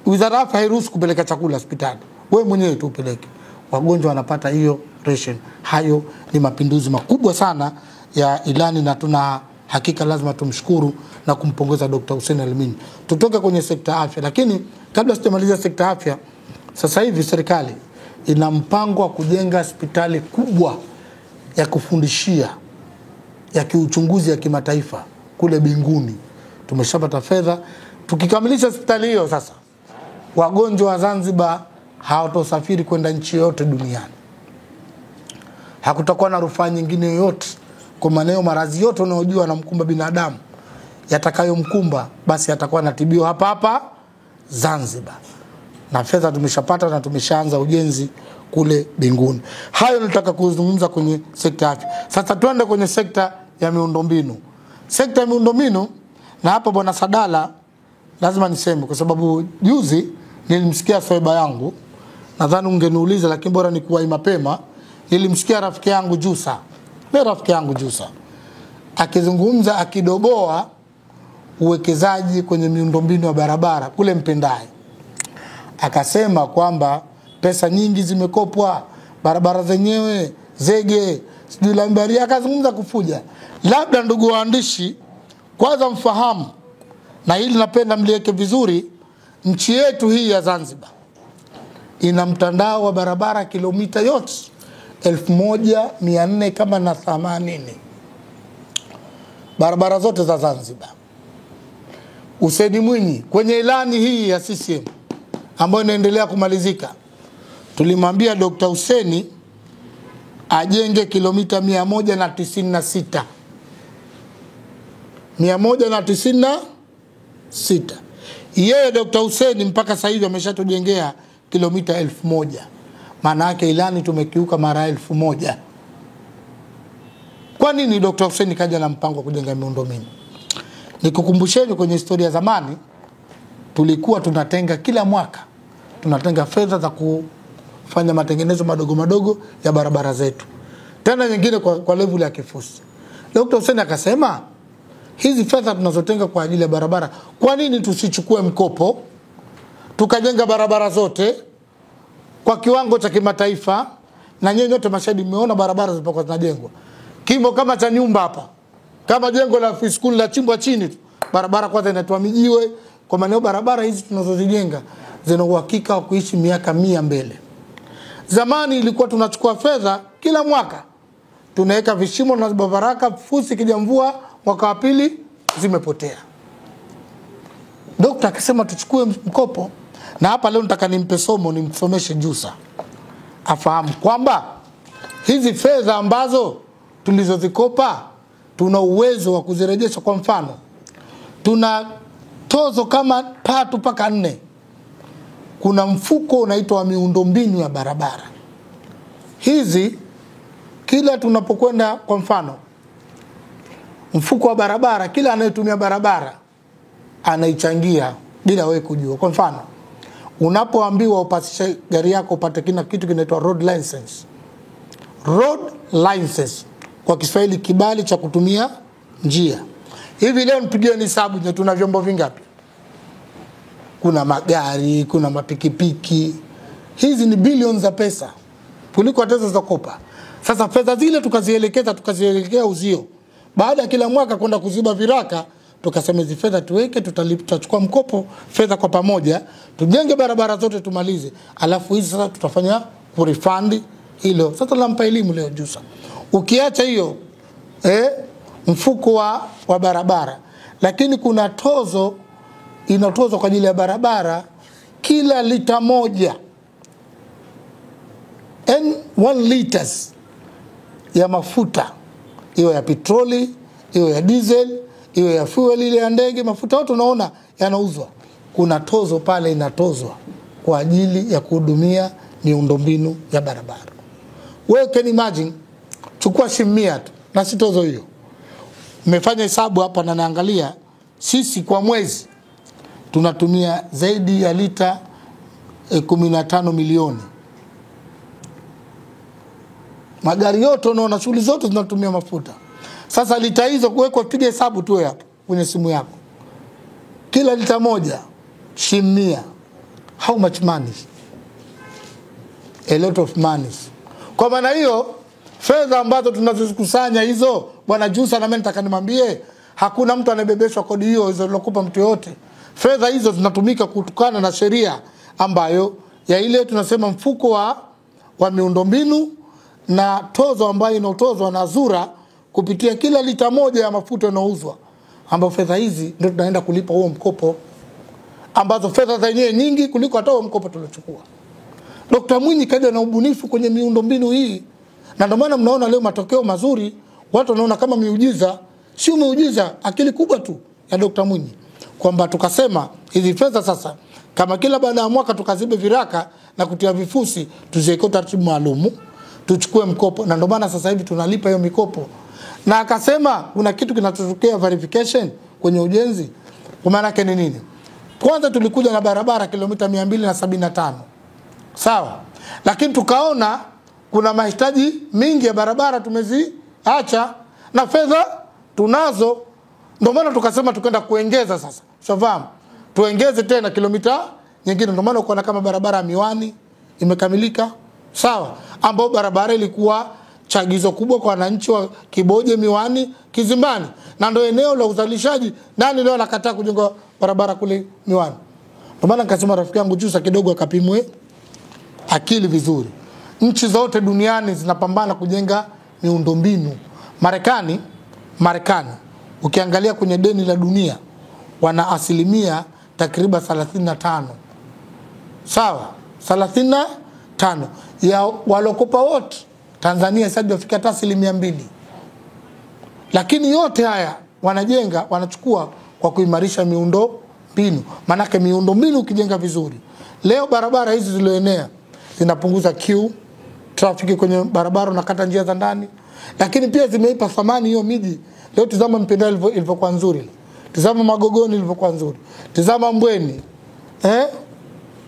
Wizara ya Afya hairuhusu kupeleka chakula hospitali. Wewe mwenyewe tu upeleke. Wagonjwa wanapata hiyo ration. Hayo ni mapinduzi makubwa sana ya ilani na tuna hakika lazima tumshukuru na kumpongeza Dr. Hussein Al-Amin. Tutoke kwenye sekta afya, lakini kabla sijamaliza sekta afya, sasa hivi serikali ina mpango wa kujenga hospitali kubwa ya kufundishia ya kiuchunguzi ya kimataifa kule Binguni. Tumeshapata fedha. Tukikamilisha hospitali hiyo sasa, wagonjwa wa Zanzibar hawatosafiri kwenda nchi yote duniani. Hakutakuwa na rufaa nyingine yoyote kwa maana maradhi yote unayojua na mkumba binadamu yatakayomkumba basi atakuwa anatibiwa hapa hapa Zanzibar. Na fedha tumeshapata na tumeshaanza ujenzi kule Binguni. Hayo nataka kuzungumza kwenye sekta ya afya. Sasa tuende kwenye sekta ya miundombinu. Sekta ya miundombinu, na hapa bwana Sadala lazima niseme kwa sababu juzi nilimsikia swaiba yangu, nadhani ungeniuliza lakini bora nikuwahi mapema. Nilimsikia rafiki yangu Jusa. Rafiki yangu Jusa akizungumza akidogoa uwekezaji kwenye miundombinu ya barabara kule Mpendai. Akasema kwamba pesa nyingi zimekopwa, barabara zenyewe zege, sijui Lambari. Akazungumza kufuja. Labda ndugu waandishi kwanza mfahamu, na hili napenda mliweke vizuri, nchi yetu hii ya Zanzibar ina mtandao wa barabara kilomita yote 1400 kama na 80. Barabara zote za Zanzibar. Hussein Mwinyi kwenye ilani hii ya CCM ambayo inaendelea kumalizika, tulimwambia Dr. Hussein ajenge kilomita 196. 196. Yeye Dr. Hussein mpaka sasa hivi ameshatujengea kilomita 1000. Maana yake ilani tumekiuka mara 1000. Kwa nini Dr. Hussein kaja na mpango wa kujenga miundombinu? Nikukumbusheni kwenye historia zamani tulikuwa tunatenga kila mwaka tunatenga fedha za kufanya matengenezo madogo madogo ya barabara zetu. Tena nyingine kwa level ya kifusi. Dr. Hussein akasema hizi fedha tunazotenga kwa ajili ya barabara, kwa nini tusichukue mkopo tukajenga barabara zote kwa kiwango cha kimataifa? Na nyenye wote mashahidi mmeona barabara zilipokuwa zinajengwa. Kimo kama cha nyumba hapa. Kama jengo la school la chimbwa chini tu. Barabara kwanza inatoa mijiwe, kwa maana barabara hizi tunazozijenga zina uhakika wa kuishi miaka 100 mbele. Zamani ilikuwa tunachukua fedha kila mwaka. Tunaweka vishimo na baraka, fusi kija mvua mwaka wa pili zimepotea. Dokta akasema tuchukue mkopo, na hapa leo nataka nimpe somo, nimsomeshe Jusa afahamu kwamba hizi fedha ambazo tulizozikopa tuna uwezo wa kuzirejesha. Kwa mfano tuna tozo kama 3 mpaka 4. Kuna mfuko unaitwa miundombinu ya barabara. Hizi kila tunapokwenda, kwa mfano mfuko wa barabara, kila anayetumia barabara anaichangia bila wewe kujua. Kwa mfano unapoambiwa upasishe gari yako upate kitu kinaitwa road license. Road license kwa Kiswahili kibali cha kutumia njia. Hivi leo nipigie hesabu, je, tuna vyombo vingapi? Kuna magari, kuna mapikipiki. Hizi ni bilioni za pesa kuliko hata za kopa. Sasa fedha zile tukazielekea uzio. Baada ya kila mwaka kwenda kuziba viraka, tukasema hizi fedha tuweke, tutachukua mkopo fedha kwa pamoja, tujenge barabara zote tumalize. Alafu hizi sasa tutafanya kurefund hilo. Sasa nampa elimu leo Jusa. Ukiacha hiyo mfuko wa barabara lakini kuna tozo inatozwa kwa ajili ya barabara kila lita moja, 1 liters ya mafuta, iwe ya petroli, iwe ya diesel, iwe ya fuel ile ya ndege, mafuta yote unaona yanauzwa, kuna tozo pale inatozwa kwa ajili ya kuhudumia miundombinu ya barabara. Wewe can imagine, chukua shimia tu na si tozo hiyo. Nimefanya hesabu hapa na naangalia sisi kwa mwezi tunatumia zaidi ya lita 15 milioni. Magari yote unaona, shughuli zote tunatumia mafuta. Sasa lita hizo kuwekwa, piga hesabu tu hapo kwenye simu yako. Kila lita moja shimia, how much money? A lot of money. Kwa maana hiyo fedha ambazo tunazokusanya hizo, bwana Jusa na mimi nataka nimwambie, hakuna mtu anabebeshwa kodi hiyo lokupa mtu yote. Fedha hizo zinatumika kutokana na sheria ambayo ya ile tunasema mfuko wa miundombinu na tozo ambayo inatozwa na ZURA kupitia kila lita moja ya mafuta yanayouzwa, ambapo fedha hizi ndio tunaenda kulipa huo mkopo, ambazo fedha zenyewe nyingi kuliko hata huo mkopo tuliochukua. Dr. Mwinyi kaja na ubunifu kwenye miundombinu hii, na ndio maana mnaona leo matokeo mazuri, watu wanaona kama miujiza. Sio miujiza, akili kubwa tu ya Dr. Mwinyi, kwamba tukasema hizi fedha sasa kama kila baada ya mwaka tukazibe viraka na kutia vifusi, tuziweke taratibu maalum, tuchukue mkopo, na ndio maana sasa hivi tunalipa hiyo mikopo. Na akasema kuna kitu kinachotokea verification kwenye ujenzi. Kwa maana yake ni nini? Kwanza tulikuja na barabara kilomita 275. Sawa? Lakini tukaona kuna mahitaji mingi ya barabara tumeziacha na fedha tunazo, ndio maana tukasema tukaenda kuongeza sasa. Shafahamu? Tuongeze tena kilomita nyingine, ndio maana ukaona kama barabara ya Miwani imekamilika. Sawa? Ambao barabara ilikuwa chagizo kubwa kwa wananchi wa Kiboje, Miwani, Kizimbani, na ndio eneo la uzalishaji. Nani leo anakataa kujenga barabara kule Miwani? Ndio maana nikasema rafiki yangu Jusa kidogo akapimwe akili vizuri. Nchi zote duniani zinapambana kujenga miundombinu. Marekani ukiangalia kwenye deni la dunia wana asilimia takriban 35. Sawa? 35 ya walokopa wote. Tanzania sasa inafika hata 2%. Lakini yote haya wanajenga, wanachukua kwa kuimarisha miundombinu. Manake miundombinu ukijenga vizuri, leo barabara hizi zilizoenea zinapunguza queue, trafiki kwenye barabara na kata njia za ndani, lakini pia zimeipa thamani hiyo miji. Leo tazama Mpenda ilivyokuwa nzuri, tazama Magogoni ilivyokuwa nzuri, tazama Mbweni.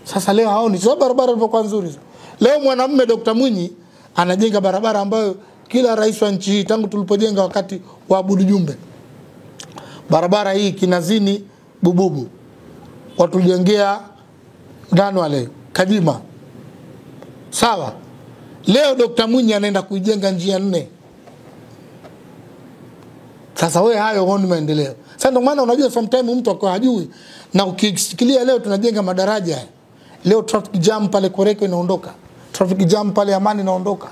Sasa leo haoni sababu barabara ilivyokuwa nzuri. Leo mwanamume Dr. Mwinyi anajenga barabara ambayo kila rais wa nchi hii tangu tulipojenga wakati wa Abudu Jumbe, barabara hii Kinazini Bububu watu jengea ndani wale Kajima. Sawa? Leo Dr. Mwinyi anaenda kuijenga njia 4. Sasa wewe hayo huoni maendeleo. Sasa ndio maana unajua sometimes mtu akwa hajui, na ukisikilia leo tunajenga madaraja. Leo traffic jam pale Koreko inaondoka, traffic jam pale Amani inaondoka.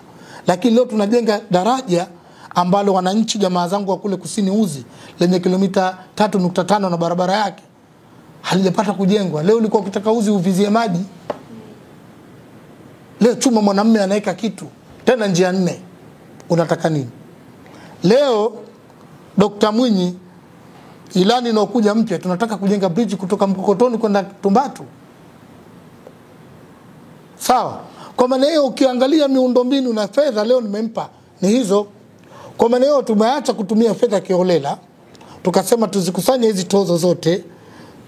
Lakini leo tunajenga daraja ambalo wananchi jamaa zangu wa kule kusini Uzi lenye kilomita 3.5 na barabara yake halijapata kujengwa. Leo ulikuwa ukitaka Uzi uvizie maji, leo chuma mwanamume anaweka kitu tena njia 4. Unataka nini? Leo Dr. Mwinyi ilani inayokuja mpya, tunataka kujenga bridge kutoka Mkokotoni kwenda Tumbatu. Sawa? Kwa maana hiyo ukiangalia miundombinu na fedha leo nimempa ni hizo. Kwa maana hiyo tumeacha kutumia fedha kiholela, tukasema tuzikusanye hizi tozo zote,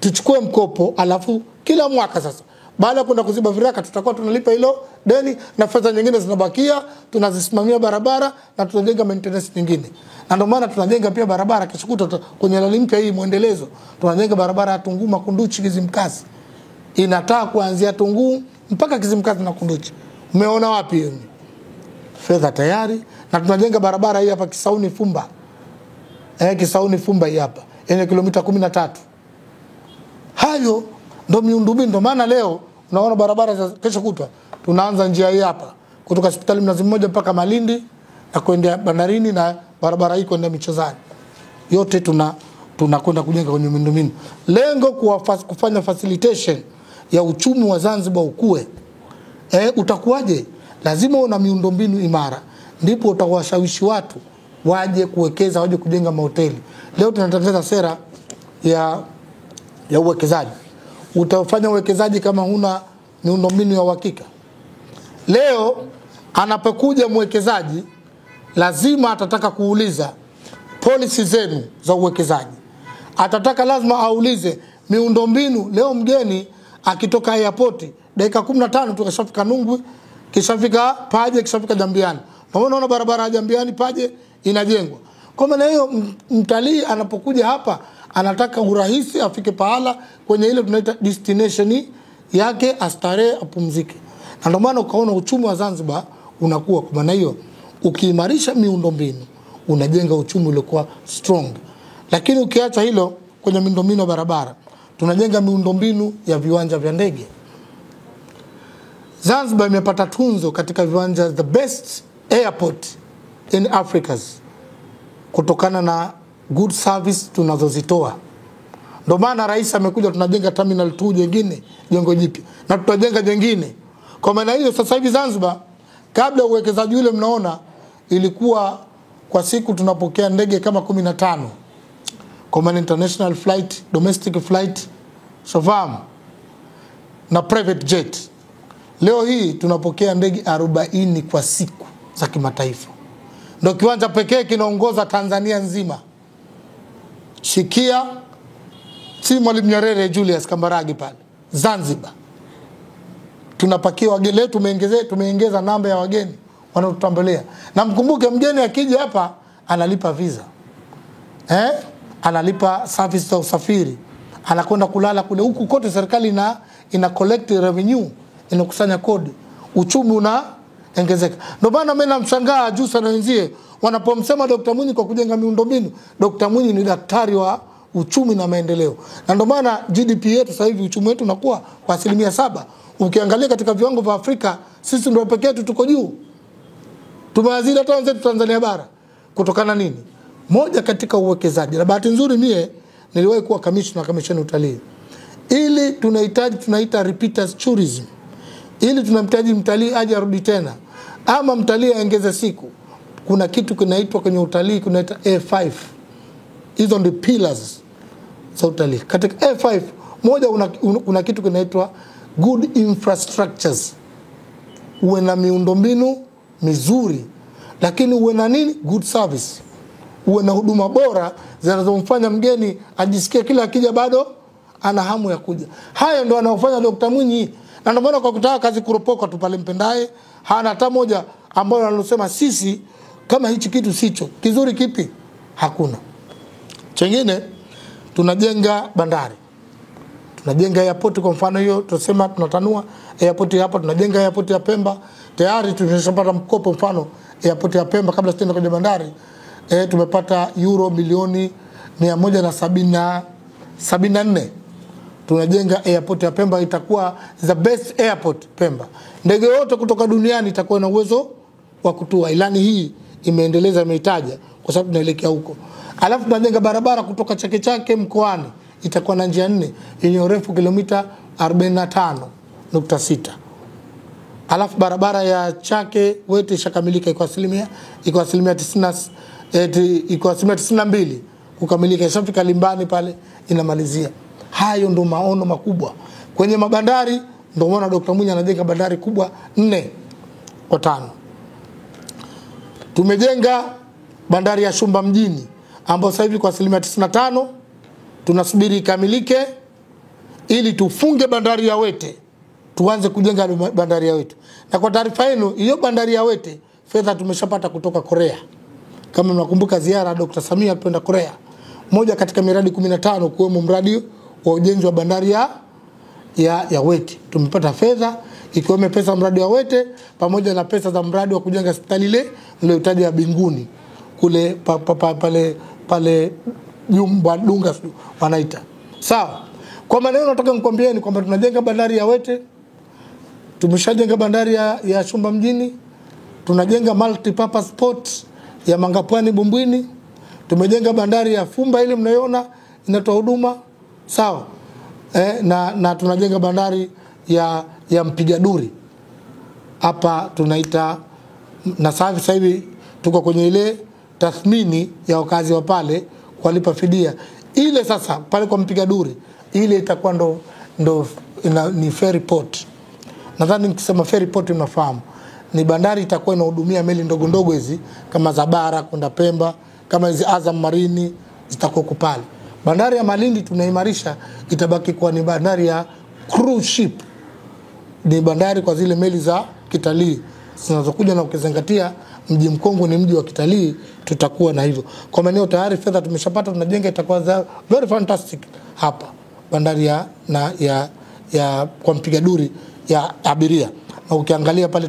tuchukue mkopo, alafu kila mwaka sasa baada kwenda kuziba viraka tutakuwa tunalipa hilo deni, na fedha nyingine zinabakia tunazisimamia barabara na tunajenga maintenance nyingine. Na ndio maana tunajenga pia barabara kishukuta kwenye lali mpya hii muendelezo. Tunajenga barabara ya Tunguma Kunduchi Kizimkazi. Inataka kuanzia Tunguu mpaka Kizimkazi na Kunduchi. Umeona wapi hiyo? Fedha tayari. Na tunajenga barabara hii hapa Kisauni Fumba. Kisauni Fumba hii hapa yenye kilomita 13. Hayo ndio miundombinu. Ndio maana leo unaona barabara za kesho kutwa tunaanza njia hii hapa kutoka hospitali Mnazi Mmoja mpaka Malindi na kwenda bandarini, na barabara hii kwenda Michezani. Yote tunakwenda kujenga kwenye miundombinu. Lengo kufanya facilitation ya uchumi wa Zanzibar ukue. Utakuwaje? Lazima una miundombinu imara. Ndipo utawashawishi watu waje kuwekeza, waje kujenga mahoteli. Leo tunatangaza sera ya uwekezaji. Utafanya uwekezaji kama huna miundombinu ya uhakika? Leo anapokuja mwekezaji lazima atataka kuuliza policy zenu za uwekezaji. Atataka lazima aulize miundombinu. Leo mgeni akitoka airport dakika 15 tu kishafika Nungwi, kishafika Paje, kishafika Jambiani. Unaona barabara ya Jambiani Paje inajengwa. Kwa maana hiyo mtalii anapokuja hapa anataka urahisi afike pahala kwenye ile tunaita destination yake, astarehe, apumzike. Na ndio maana ukaona uchumi wa Zanzibar unakuwa. Kwa maana hiyo ukiimarisha miundombinu unajenga uchumi uliokuwa strong. Lakini ukiacha hilo, kwenye miundombinu ya barabara tunajenga miundombinu ya viwanja vya ndege. Zanzibar imepata tunzo katika viwanja the best airport in Africa kutokana na good service tunazozitoa. Ndio maana rais amekuja, tunajenga terminal 2 jingine, jengo jipya, na tutajenga jingine. Kwa maana hiyo sasa hivi Zanzibar, kabla uwekezaji ule mnaona ilikuwa kwa siku tunapokea ndege kama 15. Kwa maana international flight, domestic flight, sofamu na private jet. Leo hii tunapokea ndege 40 kwa siku za kimataifa. Ndio kiwanja pekee kinaongoza Tanzania nzima. Shikia si Mwalimu Nyerere Julius Kambarage pale Zanzibar. Tunapakia wageni. Leo tumeongeza namba ya wageni wanaotutembelea. Na mkumbuke mgeni akija hapa analipa visa. Analipa service za usafiri. Anakwenda kulala kule. Huku kote serikali ina collect revenue, inakusanya kodi. Uchumi unaongezeka. Ndio maana mimi namshangaa Jussa na wenzie wanapomsema Dr. Mwinyi kwa kujenga miundombinu. Dr. Mwinyi ni daktari wa uchumi na maendeleo. Na ndio maana GDP yetu sasa hivi, uchumi wetu unakuwa kwa 7%. Ukiangalia katika viwango vya Afrika, sisi ndio pekee yetu tuko juu. Tumewazidi hata wenzetu Tanzania bara. Kutokana nini? Moja, katika uwekezaji. Na bahati nzuri mie niliwahi kuwa commissioner kamisheni utalii. Ili tunaita repeaters tourism. Ili tunamhitaji mtalii aje arudi tena, ama mtalii aongeze siku. Kuna kitu kinaitwa kwenye utalii kunaita A5. Hizo ndio pillars za utalii. Katika A5 moja una kitu kinaitwa good infrastructures. Uwe na miundombinu mizuri, lakini uwe na nini? Good service. Uwe na huduma bora zinazomfanya mgeni ajisikie kila akija bado ana hamu ya kuja. Haya ndio anaofanya Dr. Mwinyi. Na ndio maana kwa kutaka kazi kuropoka tu pale Mpendae, hana hata moja ambayo anasema sisi kama hichi kitu sicho. Kizuri kipi? Hakuna. Chengine tunajenga bandari. Tunajenga airport kwa mfano hiyo, tunasema tunatanua airport hapa, tunajenga airport ya Pemba. Tayari tumeshapata mkopo mfano airport ya Pemba kabla sitenda kwenye bandari. Tumepata euro milioni 174. Tunajenga airport ya Pemba, itakuwa the best airport Pemba. Ndege yote kutoka duniani itakuwa na uwezo wa kutua. Ilani hii imeendeleza, imeitaja kwa sababu tunaelekea huko. Alafu tunajenga barabara kutoka Chake Chake mkoani, itakuwa na njia 4 yenye urefu kilomita 45.6. Alafu barabara ya Chake Wete ishakamilika, iko asilimia 92 kukamilika, ishafika Limbani pale inamalizia. Hayo ndo maono makubwa. Kwenye mabandari ndio maana Dr. Mwinyi anajenga bandari kubwa 4 kwa 5. Tumejenga bandari ya Shumba mjini ambayo sasa hivi kwa asilimia 95 tunasubiri ikamilike ili tufunge bandari ya Wete, tuanze kujenga bandari ya Wete. Na kwa taarifa yenu, hiyo bandari ya Wete fedha tumeshapata kutoka Korea. Kama mnakumbuka ziara ya Dr. Samia kwenda Korea, moja katika miradi 15 kuwemo mradi wa ujenzi wa bandari ya Wete. Tumepata fedha ikiwemo pesa mradi wa Wete pamoja na pesa za mradi wa kujenga hospitali ile niliyotaja ya Binguni kule pale Jumba Dunga wanaita. Sawa. Kwa maana nataka nikwambieni kwamba tunajenga bandari ya Wete, tumeshajenga bandari ya Shumba mjini, tunajenga multi purpose port ya Mangapwani Bumbwini, tumejenga bandari ya Fumba ile mnayoona inatoa huduma sawa. Na tunajenga bandari ya mpiga duri hapa tunaita, na sasa hivi tuko kwenye ile tathmini ya wakazi wa pale kulipa fidia ile. Sasa pale kwa mpiga duri ile itakuwa ndo ni ferry port. Nadhani nikisema ferry port mnafahamu, ni bandari itakuwa inahudumia meli ndogo ndogo hizi kama za bara kwenda Pemba, kama hizi Azam Marini zitakuwa pale. Bandari ya Malindi tunaimarisha, itabaki kuwa ni bandari ya cruise ship, ni bandari kwa zile meli za kitalii zinazokuja, na ukizingatia mji Mkongwe ni mji wa kitalii, tutakuwa na hivyo. Kwa maana tayari fedha tumeshapata, tunajenga, itakuwa very fantastic hapa bandari ya kwa mpiga duri ya abiria. Na ukiangalia pale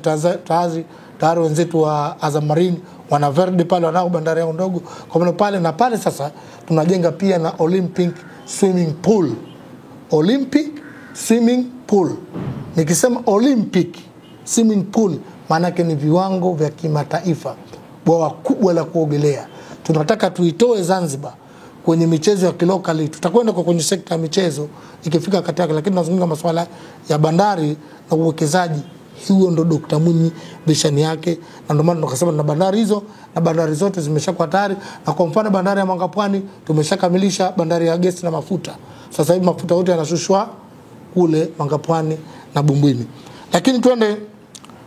tayari wenzetu wa Azam Marine wana Verde pale, wanao bandari yao ndogo. Kwa maana pale na pale sasa tunajenga pia na Olympic swimming pool. Olympic swimming pool. Nikisema Olympic swimming pool maana yake ni viwango vya kimataifa, bwawa kubwa la kuogelea. Tunataka tuitoe Zanzibar kwenye michezo ya kilokali. Tutakwenda kwa kwenye sekta ya michezo ikifika katika, lakini tunazungumza masuala ya bandari na uwekezaji. Hiyo ndo Dr. Mwinyi bishani yake, na ndio maana tukasema na bandari hizo, na bandari zote zimeshakuwa tayari. Na kwa mfano bandari ya Mangapwani tumeshakamilisha bandari ya gesi na mafuta. Sasa hivi mafuta yote yanashushwa kule Mangapwani na Bumbwini. Lakini twende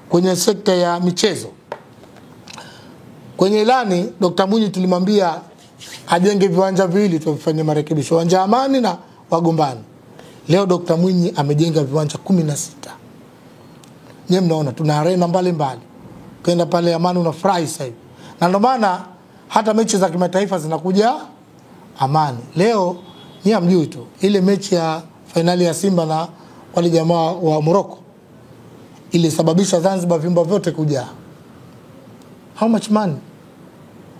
kwenye sekta ya michezo. Kwenye ilani Dr. Mwinyi tulimwambia ajenge viwanja viwili tufanye marekebisho, uwanja Amani na Wagombani. Leo Dr. Mwinyi amejenga viwanja 16. Nyie mnaona tuna arena mbalimbali. Kwenda pale Amani unafurahi sasa hivi. Na ndio maana hata mechi za kimataifa zinakuja Amani. Leo nyie mjui tu ile mechi ya finali ya Simba na wale jamaa wa Morocco ilisababisha Zanzibar vyumba vyote kuja. How much money?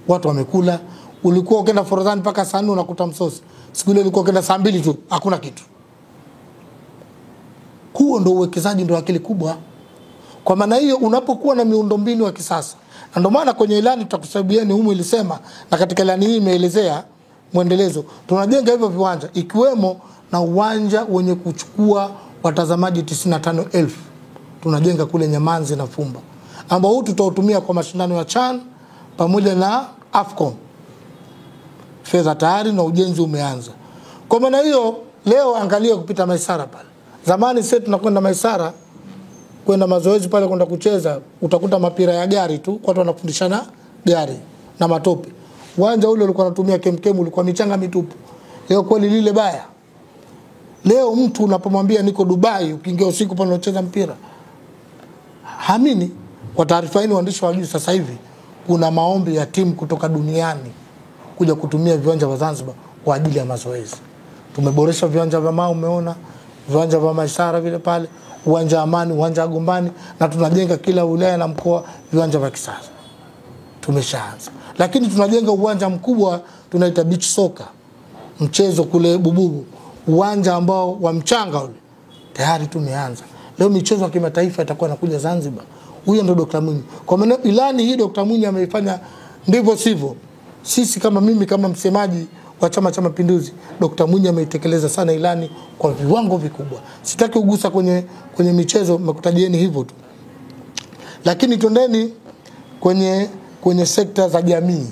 Watu wamekula. Ulikuwa ukienda Forodhani mpaka saa 4 unakuta msosi. Siku ile ulikuwa ukienda saa 2 tu hakuna kitu. Huo ndio uwekezaji, ndio akili kubwa. Kwa maana hiyo unapokuwa na miundombinu ya kisasa, na ndio maana kwenye ilani tutakusabieni humu ilisema, na katika ilani hii imeelezea muendelezo, tunajenga hivyo viwanja ikiwemo na uwanja wenye kuchukua watazamaji 95,000 tunajenga kule Nyamanzi na Fumba, ambao huu tutautumia kwa mashindano ya CHAN pamoja na AFCON. Fedha tayari na ujenzi umeanza. Kwa maana hiyo leo angalia kupita Maisara pale. Zamani sisi tunakwenda Maisara kwenda mazoezi pale, kwenda kucheza, utakuta mapira ya gari tu, watu wanafundishana gari na matope. Uwanja ule ulikuwa unatumia kemkemu, ulikuwa michanga mitupu. Leo kweli lile baya. Leo mtu unapomwambia niko Dubai, ukiingia usiku pale unacheza mpira, hamini. Kwa taarifa hii waandishi wa juu, sasa hivi kuna maombi ya timu kutoka duniani kuja kutumia viwanja vya Zanzibar kwa ajili ya mazoezi. Tumeboresha viwanja vya Mau, umeona viwanja vya Maisara vile pale, uwanja Amani, uwanja Gombani, na tunajenga kila wilaya na mkoa viwanja vya kisasa. Tumeshaanza. Lakini tunajenga uwanja mkubwa tunaita beach soccer, mchezo kule Bububu, uwanja ambao wa mchanga ule tayari tumeanza. Leo michezo ya kimataifa itakuwa inakuja Zanzibar. Huyo ndo Dr. Mwinyi. Kwa maana ilani hii Dr. Mwinyi ameifanya ndivyo sivyo. Sisi kama mimi kama msemaji wa Chama cha Mapinduzi, Dr. Mwinyi ameitekeleza sana ilani kwa viwango vikubwa. Sitaki kugusa kwenye michezo, mekutajieni hivyo tu. Lakini twendeni kwenye sekta za jamii.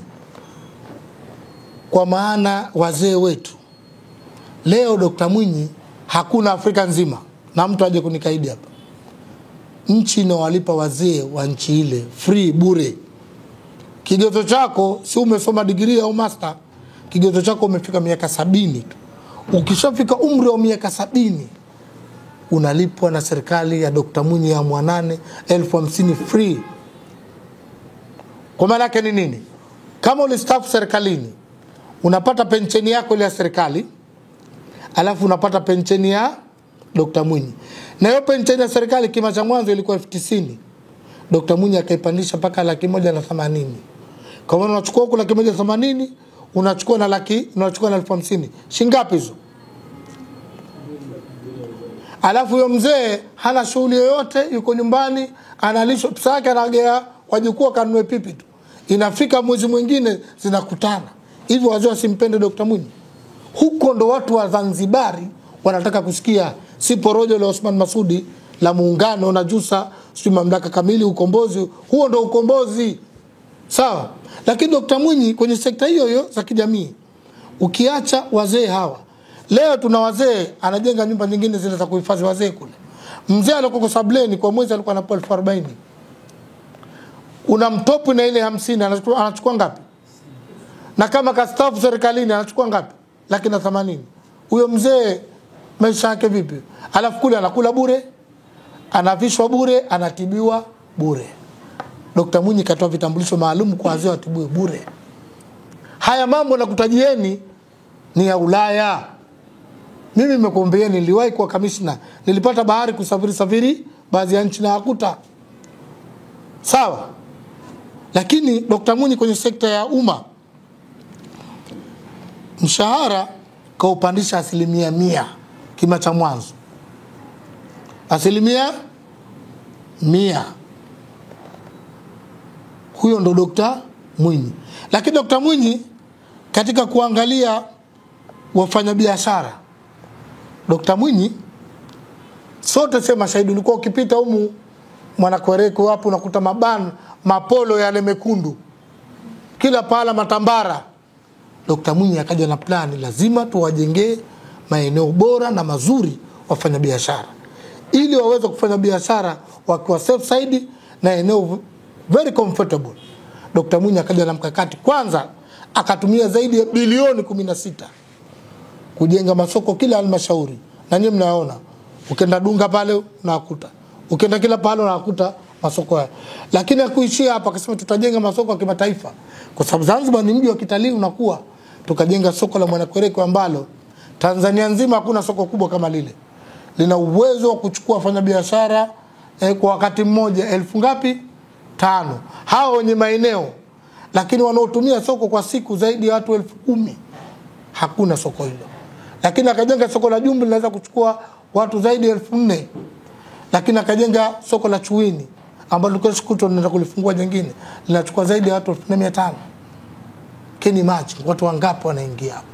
Kwa maana wazee wetu. Leo Dr. Mwinyi hakuna Afrika nzima, na mtu aje kunikaidi hapa, nchi inawalipa wazee wa nchi ile free, bure. Kigezo chako si umesoma degree au master, kigezo chako umefika miaka 70 tu. Ukishafika umri wa miaka 70 unalipwa na serikali ya Dr. Mwinyi ya 8,050 free. Kwa maana yake ni nini? Kama ulistaafu serikalini unapata pensheni yako ile ya serikali, alafu unapata pensheni ya Dr. Mwinyi. Na hiyo pensheni ya serikali kima cha mwanzo ilikuwa 90,000. Dr. Mwinyi akaipandisha mpaka 180,000. Kwa maana unachukua huko 180,000, unachukua na 50,000. Shingapi hizo? Alafu huyo mzee hana shughuli yoyote, yuko nyumbani, analishwa pesa yake, anagea wajukuu kanunue pipi tu. Inafika mwezi mwingine zinakutana. Hivyo wazee wasimpende Dr. Mwinyi. Huko ndo watu wa Zanzibari wanataka kusikia, si porojo la Osman Masudi la muungano na Jusa, si mamlaka kamili, ukombozi. Huo ndo ukombozi. Sawa? Lakini Dr. Mwinyi kwenye sekta hiyo hiyo za kijamii, ukiacha wazee hawa, leo tuna wazee anajenga nyumba nyingine zile za kuhifadhi wazee kule. Mzee alikuwa Sableni kwa mwezi alikuwa anapewa 40,000. Unamtopu na ile 50 anachukua ngapi? Na kama kastaafu serikalini anachukua ngapi? 180,000. Huyo mzee maisha yake vipi? Alafu kule anakula bure, anavishwa bure, anatibiwa bure. Dr. Mwinyi katoa vitambulisho maalum kwa wazee watibiwe bure. Haya mambo nakutajieni ni ya Ulaya. Mimi nimekuambieni, niliwahi kuwa kamishna, nilipata bahari kusafiri baadhi ya nchi na hakuta. Sawa? Lakini Dr. Mwinyi kwenye sekta ya umma, mshahara kaupandisha 100% kima cha mwanzo. 100%. Huyo ndo Dr. Mwinyi. Lakini Dr. Mwinyi katika kuangalia wafanyabiashara, Dr. Mwinyi sote sema shahidi, ulikuwa ukipita humu Mwanakwerekwe hapo unakuta mapolo yale mekundu kila pahala, matambara. Dr. Mwinyi akaja na plani, lazima tuwajengee maeneo bora na mazuri wafanyabiashara, ili waweze kufanya biashara wakiwa safe side na eneo very comfortable. Dr. Mwinyi akaja na mkakati. Kwanza akatumia zaidi ya bilioni 16 kujenga masoko kila halmashauri, na nyinyi mnaona, ukienda Dunga pale unakuta, ukienda kila pale unakuta masoko haya. Lakini hakuishia hapa, akasema tutajenga masoko ya kimataifa, kwa sababu Zanzibar ni mji wa kitalii unakuwa. Tukajenga soko la Mwanakwerekwe ambalo Tanzania nzima hakuna soko kubwa kama lile. Lina uwezo wa kuchukua wafanyabiashara kwa wakati mmoja 1000 ngapi? 5. Hao wenye maeneo, lakini wanaotumia soko kwa siku zaidi ya watu 10,000. Hakuna soko hilo. Lakini akajenga soko la Jumbe linaweza kuchukua watu zaidi ya 4,000. Lakini akajenga soko la Chuini ambalo kesho kutwa tunaenda kulifungua jingine, linachukua zaidi ya watu 4,500. Keni maji, watu wangapi wanaingia hapo?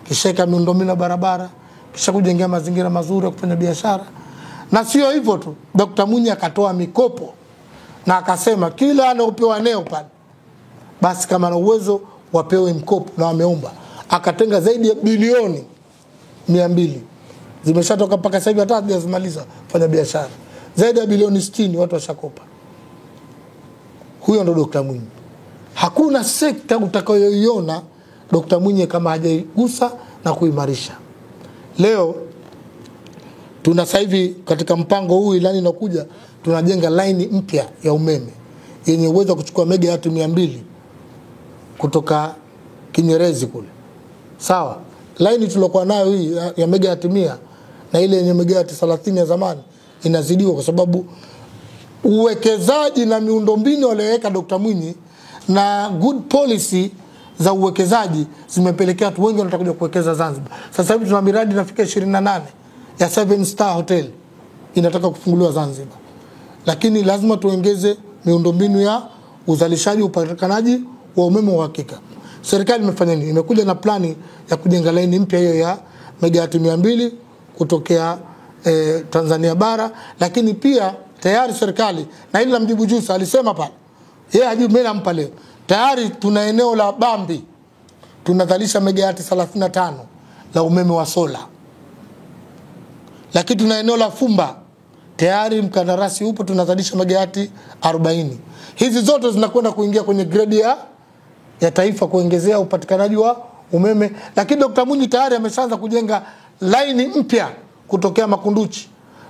Kisha miundombinu ya barabara, kisha kujengea mazingira mazuri ya kufanya biashara. Na sio hivyo tu, Dr. Mwinyi akatoa mikopo na akasema kila anaopewa eneo pale, basi kama na uwezo wapewe mkopo, na wameomba. Akatenga zaidi ya bilioni 200. Zimeshatoka mpaka sasa hivi hata hajazimaliza kufanya biashara. Zaidi ya bilioni 60 watu washakopa. Huyo ndo Dr. Mwinyi. Hakuna sekta utakayoiona Dr. Mwinyi kama hajaigusa na kuimarisha. Leo tuna sasa hivi katika mpango huu, ilani inakuja, tunajenga line mpya ya umeme yenye uwezo kuchukua megawati 200 kutoka Kinyerezi kule. Sawa? Line tulokuwa nayo hii ya megawati 100 na ile yenye megawati 30 ya zamani inazidiwa, kwa sababu uwekezaji na miundombinu aliyoweka Dr. Mwinyi na good policy za uwekezaji zimepelekea watu wengi wanataka kuja kuwekeza Zanzibar. Sasa hivi tuna miradi inafika 28 ya 7 star hotel inataka kufunguliwa Zanzibar. Lakini lazima tuongeze miundombinu ya uzalishaji, upatikanaji wa umeme wa hakika. Serikali imefanya nini? Imekuja na plani ya kujenga line mpya hiyo ya megawati 200 kutokea Tanzania bara. Lakini pia tayari serikali, na ile mjibu Jusa alisema pale, yeye ajibu mimi nampa leo, tayari tuna eneo la Bambi tunazalisha megawati 35 la umeme wa sola. Lakini tuna eneo la Fumba tayari mkandarasi upo, tunazalisha megawati 40. Hizi zote zinakwenda kuingia kwenye grade ya taifa kuongezea upatikanaji wa umeme. Lakini Dr. Mwinyi tayari ameshaanza kujenga line mpya kutokea Makunduchi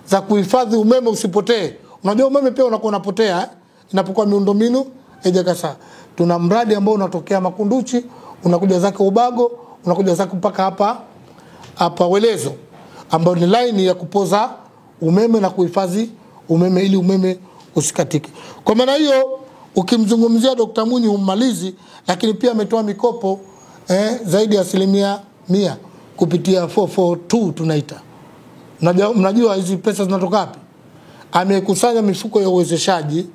za kuhifadhi umeme usipotee. Unajua umeme pia unakuwa unapotea inapokuwa miundombinu haijakasa. Tuna mradi ambao unatokea Makunduchi, unakuja zake Ubago, unakuja zake mpaka hapa Welezo, ambao ni line ya kupoza umeme na kuhifadhi umeme ili umeme usikatike. Kwa maana hiyo ukimzungumzia Dr. Mwinyi ummalizi, lakini pia ametoa mikopo zaidi ya 100% kupitia 442 tunaita. Mnajua hizi pesa zinatoka wapi? Amekusanya mifuko ya uwezeshaji,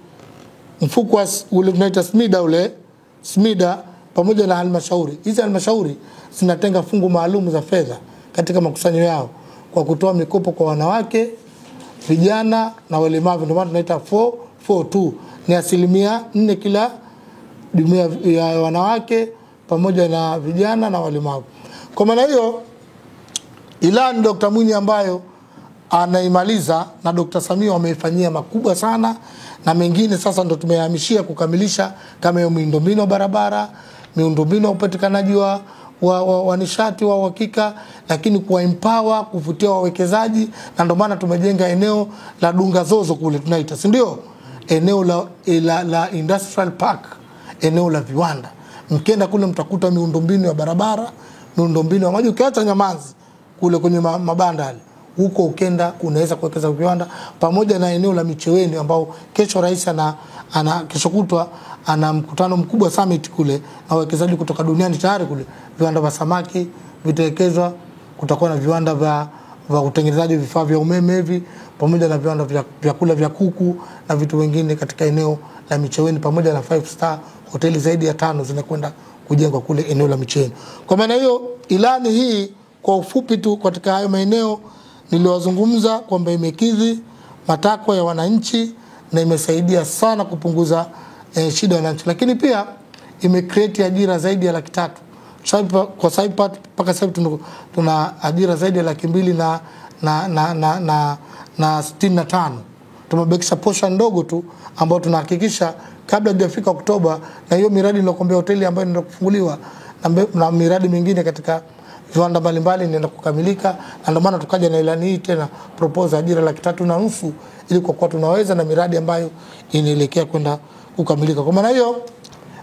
mfuko ule tunaita SMIDA, ule SMIDA pamoja na halmashauri. Hizi halmashauri zinatenga fungu maalum za fedha katika makusanyo yao kwa kutoa mikopo kwa wanawake, vijana na walemavu. Ndio maana tunaita 442. Ni 4% kila jumuiya ya wanawake pamoja na vijana na walemavu. Kwa maana hiyo ilani Dr. Mwinyi ambayo anaimaliza na Dr. Samia wameifanyia makubwa sana, na mengine sasa ndo tumehamishia kukamilisha kama hiyo miundombinu ya barabara, miundombinu ya upatikanaji wa nishati wa uhakika, lakini kuwa empower, kuvutia wawekezaji. Na ndio maana tumejenga eneo la Dunga Zozo kule tunaita, si ndio? Eneo la industrial park, eneo la viwanda. Mkienda kule mtakuta miundombinu ya barabara, miundombinu ya maji. Ukiacha Nyamanzi kule kwenye mabanda hali, huko ukenda unaweza kuwekeza viwanda, pamoja na eneo la Micheweni ambao kesho rais kesho kutwa ana mkutano mkubwa summit kule na wawekezaji kutoka duniani. Tayari kule viwanda vya samaki vitawekezwa, kutakuwa na viwanda vya utengenezaji vifaa vya umeme hivi, pamoja na viwanda vya vyakula vya kuku na vitu vingine katika eneo la Micheweni, pamoja na 5-star hoteli zaidi ya 5 zinakwenda kujengwa kule eneo la Micheweni. Kwa maana hiyo ilani hii kwa ufupi tu katika hayo maeneo niliwazungumza kwamba imekidhi matakwa ya wananchi na imesaidia sana kupunguza shida ya wananchi, lakini pia imecreate ajira zaidi ya 300,000. Kwa sasa mpaka sasa tuna ajira zaidi ya 200,000 na 65. Tumebakisha portion ndogo tu ambayo tunahakikisha kabla hajafika Oktoba, na hiyo miradi nilokuambia hoteli ambayo inaenda kufunguliwa na miradi mingine katika viwanda mbalimbali inaenda kukamilika. Na ndio maana tukaja na ilani hii tena propose ajira 350,000 ili kwa tunaweza na miradi ambayo inaelekea kwenda kukamilika. Kwa maana hiyo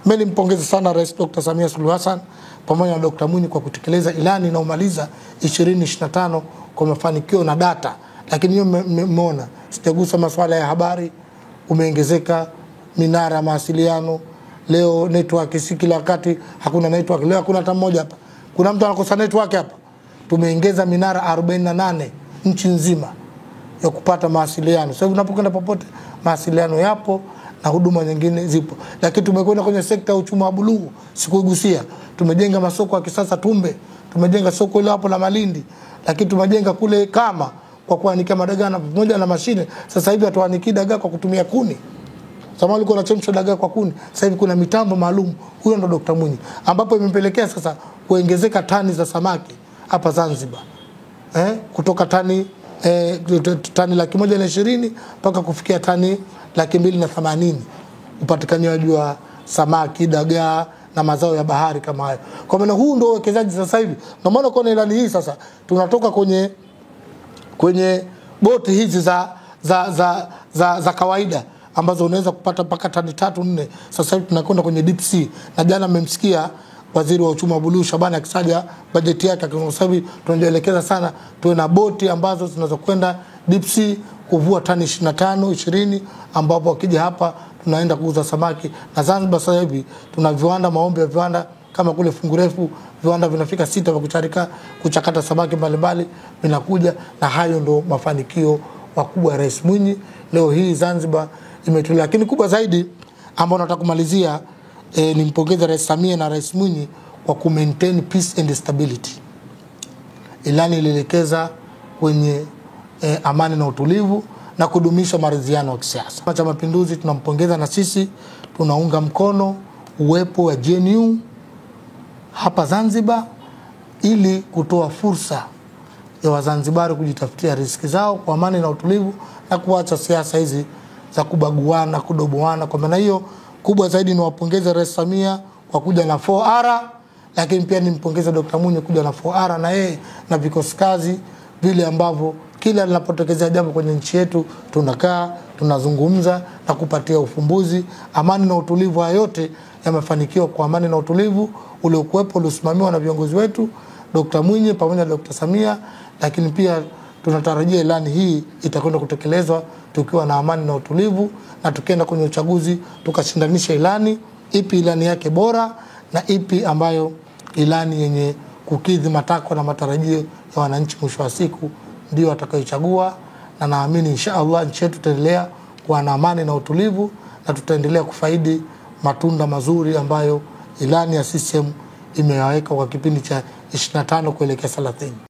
mimi nimpongeze sana Rais Dr. Samia Suluhu Hassan pamoja na Dr. Mwinyi kwa kutekeleza ilani inaomaliza 2025 kwa mafanikio na data. Lakini hiyo mmeona sijagusa masuala ya habari, umeongezeka minara ya mawasiliano. Leo network si kila wakati hakuna network. Leo hakuna hata mmoja hapa. Kuna mtu anakosa network hapa. Tumeongeza minara 48 nchi nzima ya kupata mawasiliano. Sasa unapokwenda popote mawasiliano yapo na huduma nyingine zipo. Lakini tumekwenda kwenye sekta ya uchumi wa buluu, sikuigusia. Tumejenga masoko ya kisasa Tumbe, tumejenga soko ile hapo la Malindi, lakini tumejenga kule Kama kwa kuanikia madagaa na pamoja na mashine. Sasa hivi hatuaniki dagaa kwa kutumia kuni. Zamani ulikuwa unachemsha dagaa kwa kuni, sasa hivi kuna mitambo maalum. Huyo ndo Dr. Mwinyi, ambapo imepelekea sasa kuongezeka tani za samaki hapa Zanzibar. Kutoka tani 120,000 mpaka kufikia tani 280,000 upatikanaji wa samaki, dagaa na mazao ya bahari kama hayo. Kwa maana huu ndio uwekezaji sasa hivi. Ndio maana kwa ilani hii sasa tunatoka kwenye boti hizi za kawaida ambazo unaweza kupata mpaka tani 3-4. Sasa hivi tunakwenda kwenye deep sea. Na jana mmemsikia Waziri wa Uchumi wa Buluu Shabani akisaja bajeti yake, kwa sababu tunajielekeza sana tuwe na boti ambazo zinazokwenda deep sea kuvua tani 25-20, ambapo wakija hapa tunaenda kuuza samaki. Na Zanzibar sasa hivi tuna viwanda, maombi ya viwanda kama kule Fungurefu, viwanda vinafika 6 vya kuchakata samaki mbalimbali vinakuja. Na hayo ndo mafanikio makubwa ya Rais Mwinyi. Leo hii Zanzibar imetulia. Lakini kubwa zaidi ambao nataka kumalizia nimpongeze Rais Samia na Rais Mwinyi kwa maintain peace and stability. Ilani ilielekeza kwenye amani na utulivu na kudumisha maridhiano ya kisiasa. Chama cha Mapinduzi tunampongeza, na sisi tunaunga mkono uwepo wa GNU hapa Zanzibar ili kutoa fursa ya Wazanzibari kujitafutia riziki zao kwa amani na utulivu na kuacha siasa hizi za kubaguana, kudoboana. Kwa maana hiyo kubwa zaidi ni wapongeze Rais Samia kwa kuja na 4R, lakini pia nimpongeze Dr. Mwinyi kuja na 4R na yeye na vikosi kazi vile ambavyo kila linapotokezea jambo kwenye nchi yetu tunakaa, tunazungumza na kupatia ufumbuzi. Amani na utulivu yote yamefanikiwa kwa amani na utulivu uliokuwepo, uliosimamiwa na viongozi wetu Dr. Mwinyi pamoja na Dr. Samia. Lakini pia tunatarajia ilani hii itakwenda kutekelezwa tukiwa na amani na utulivu, na tukienda kwenye uchaguzi tukashindanisha ilani yake bora na ipi ambayo ilani yenye kukidhi matakwa na matarajio ya wananchi mwisho wa siku ndio atakayochagua. Na naamini inshallah nchi yetu tutaendelea kuwa na amani na utulivu na tutaendelea kufaidi matunda mazuri ambayo ilani ya CCM imeweka kwa kipindi cha 25 kuelekea 30.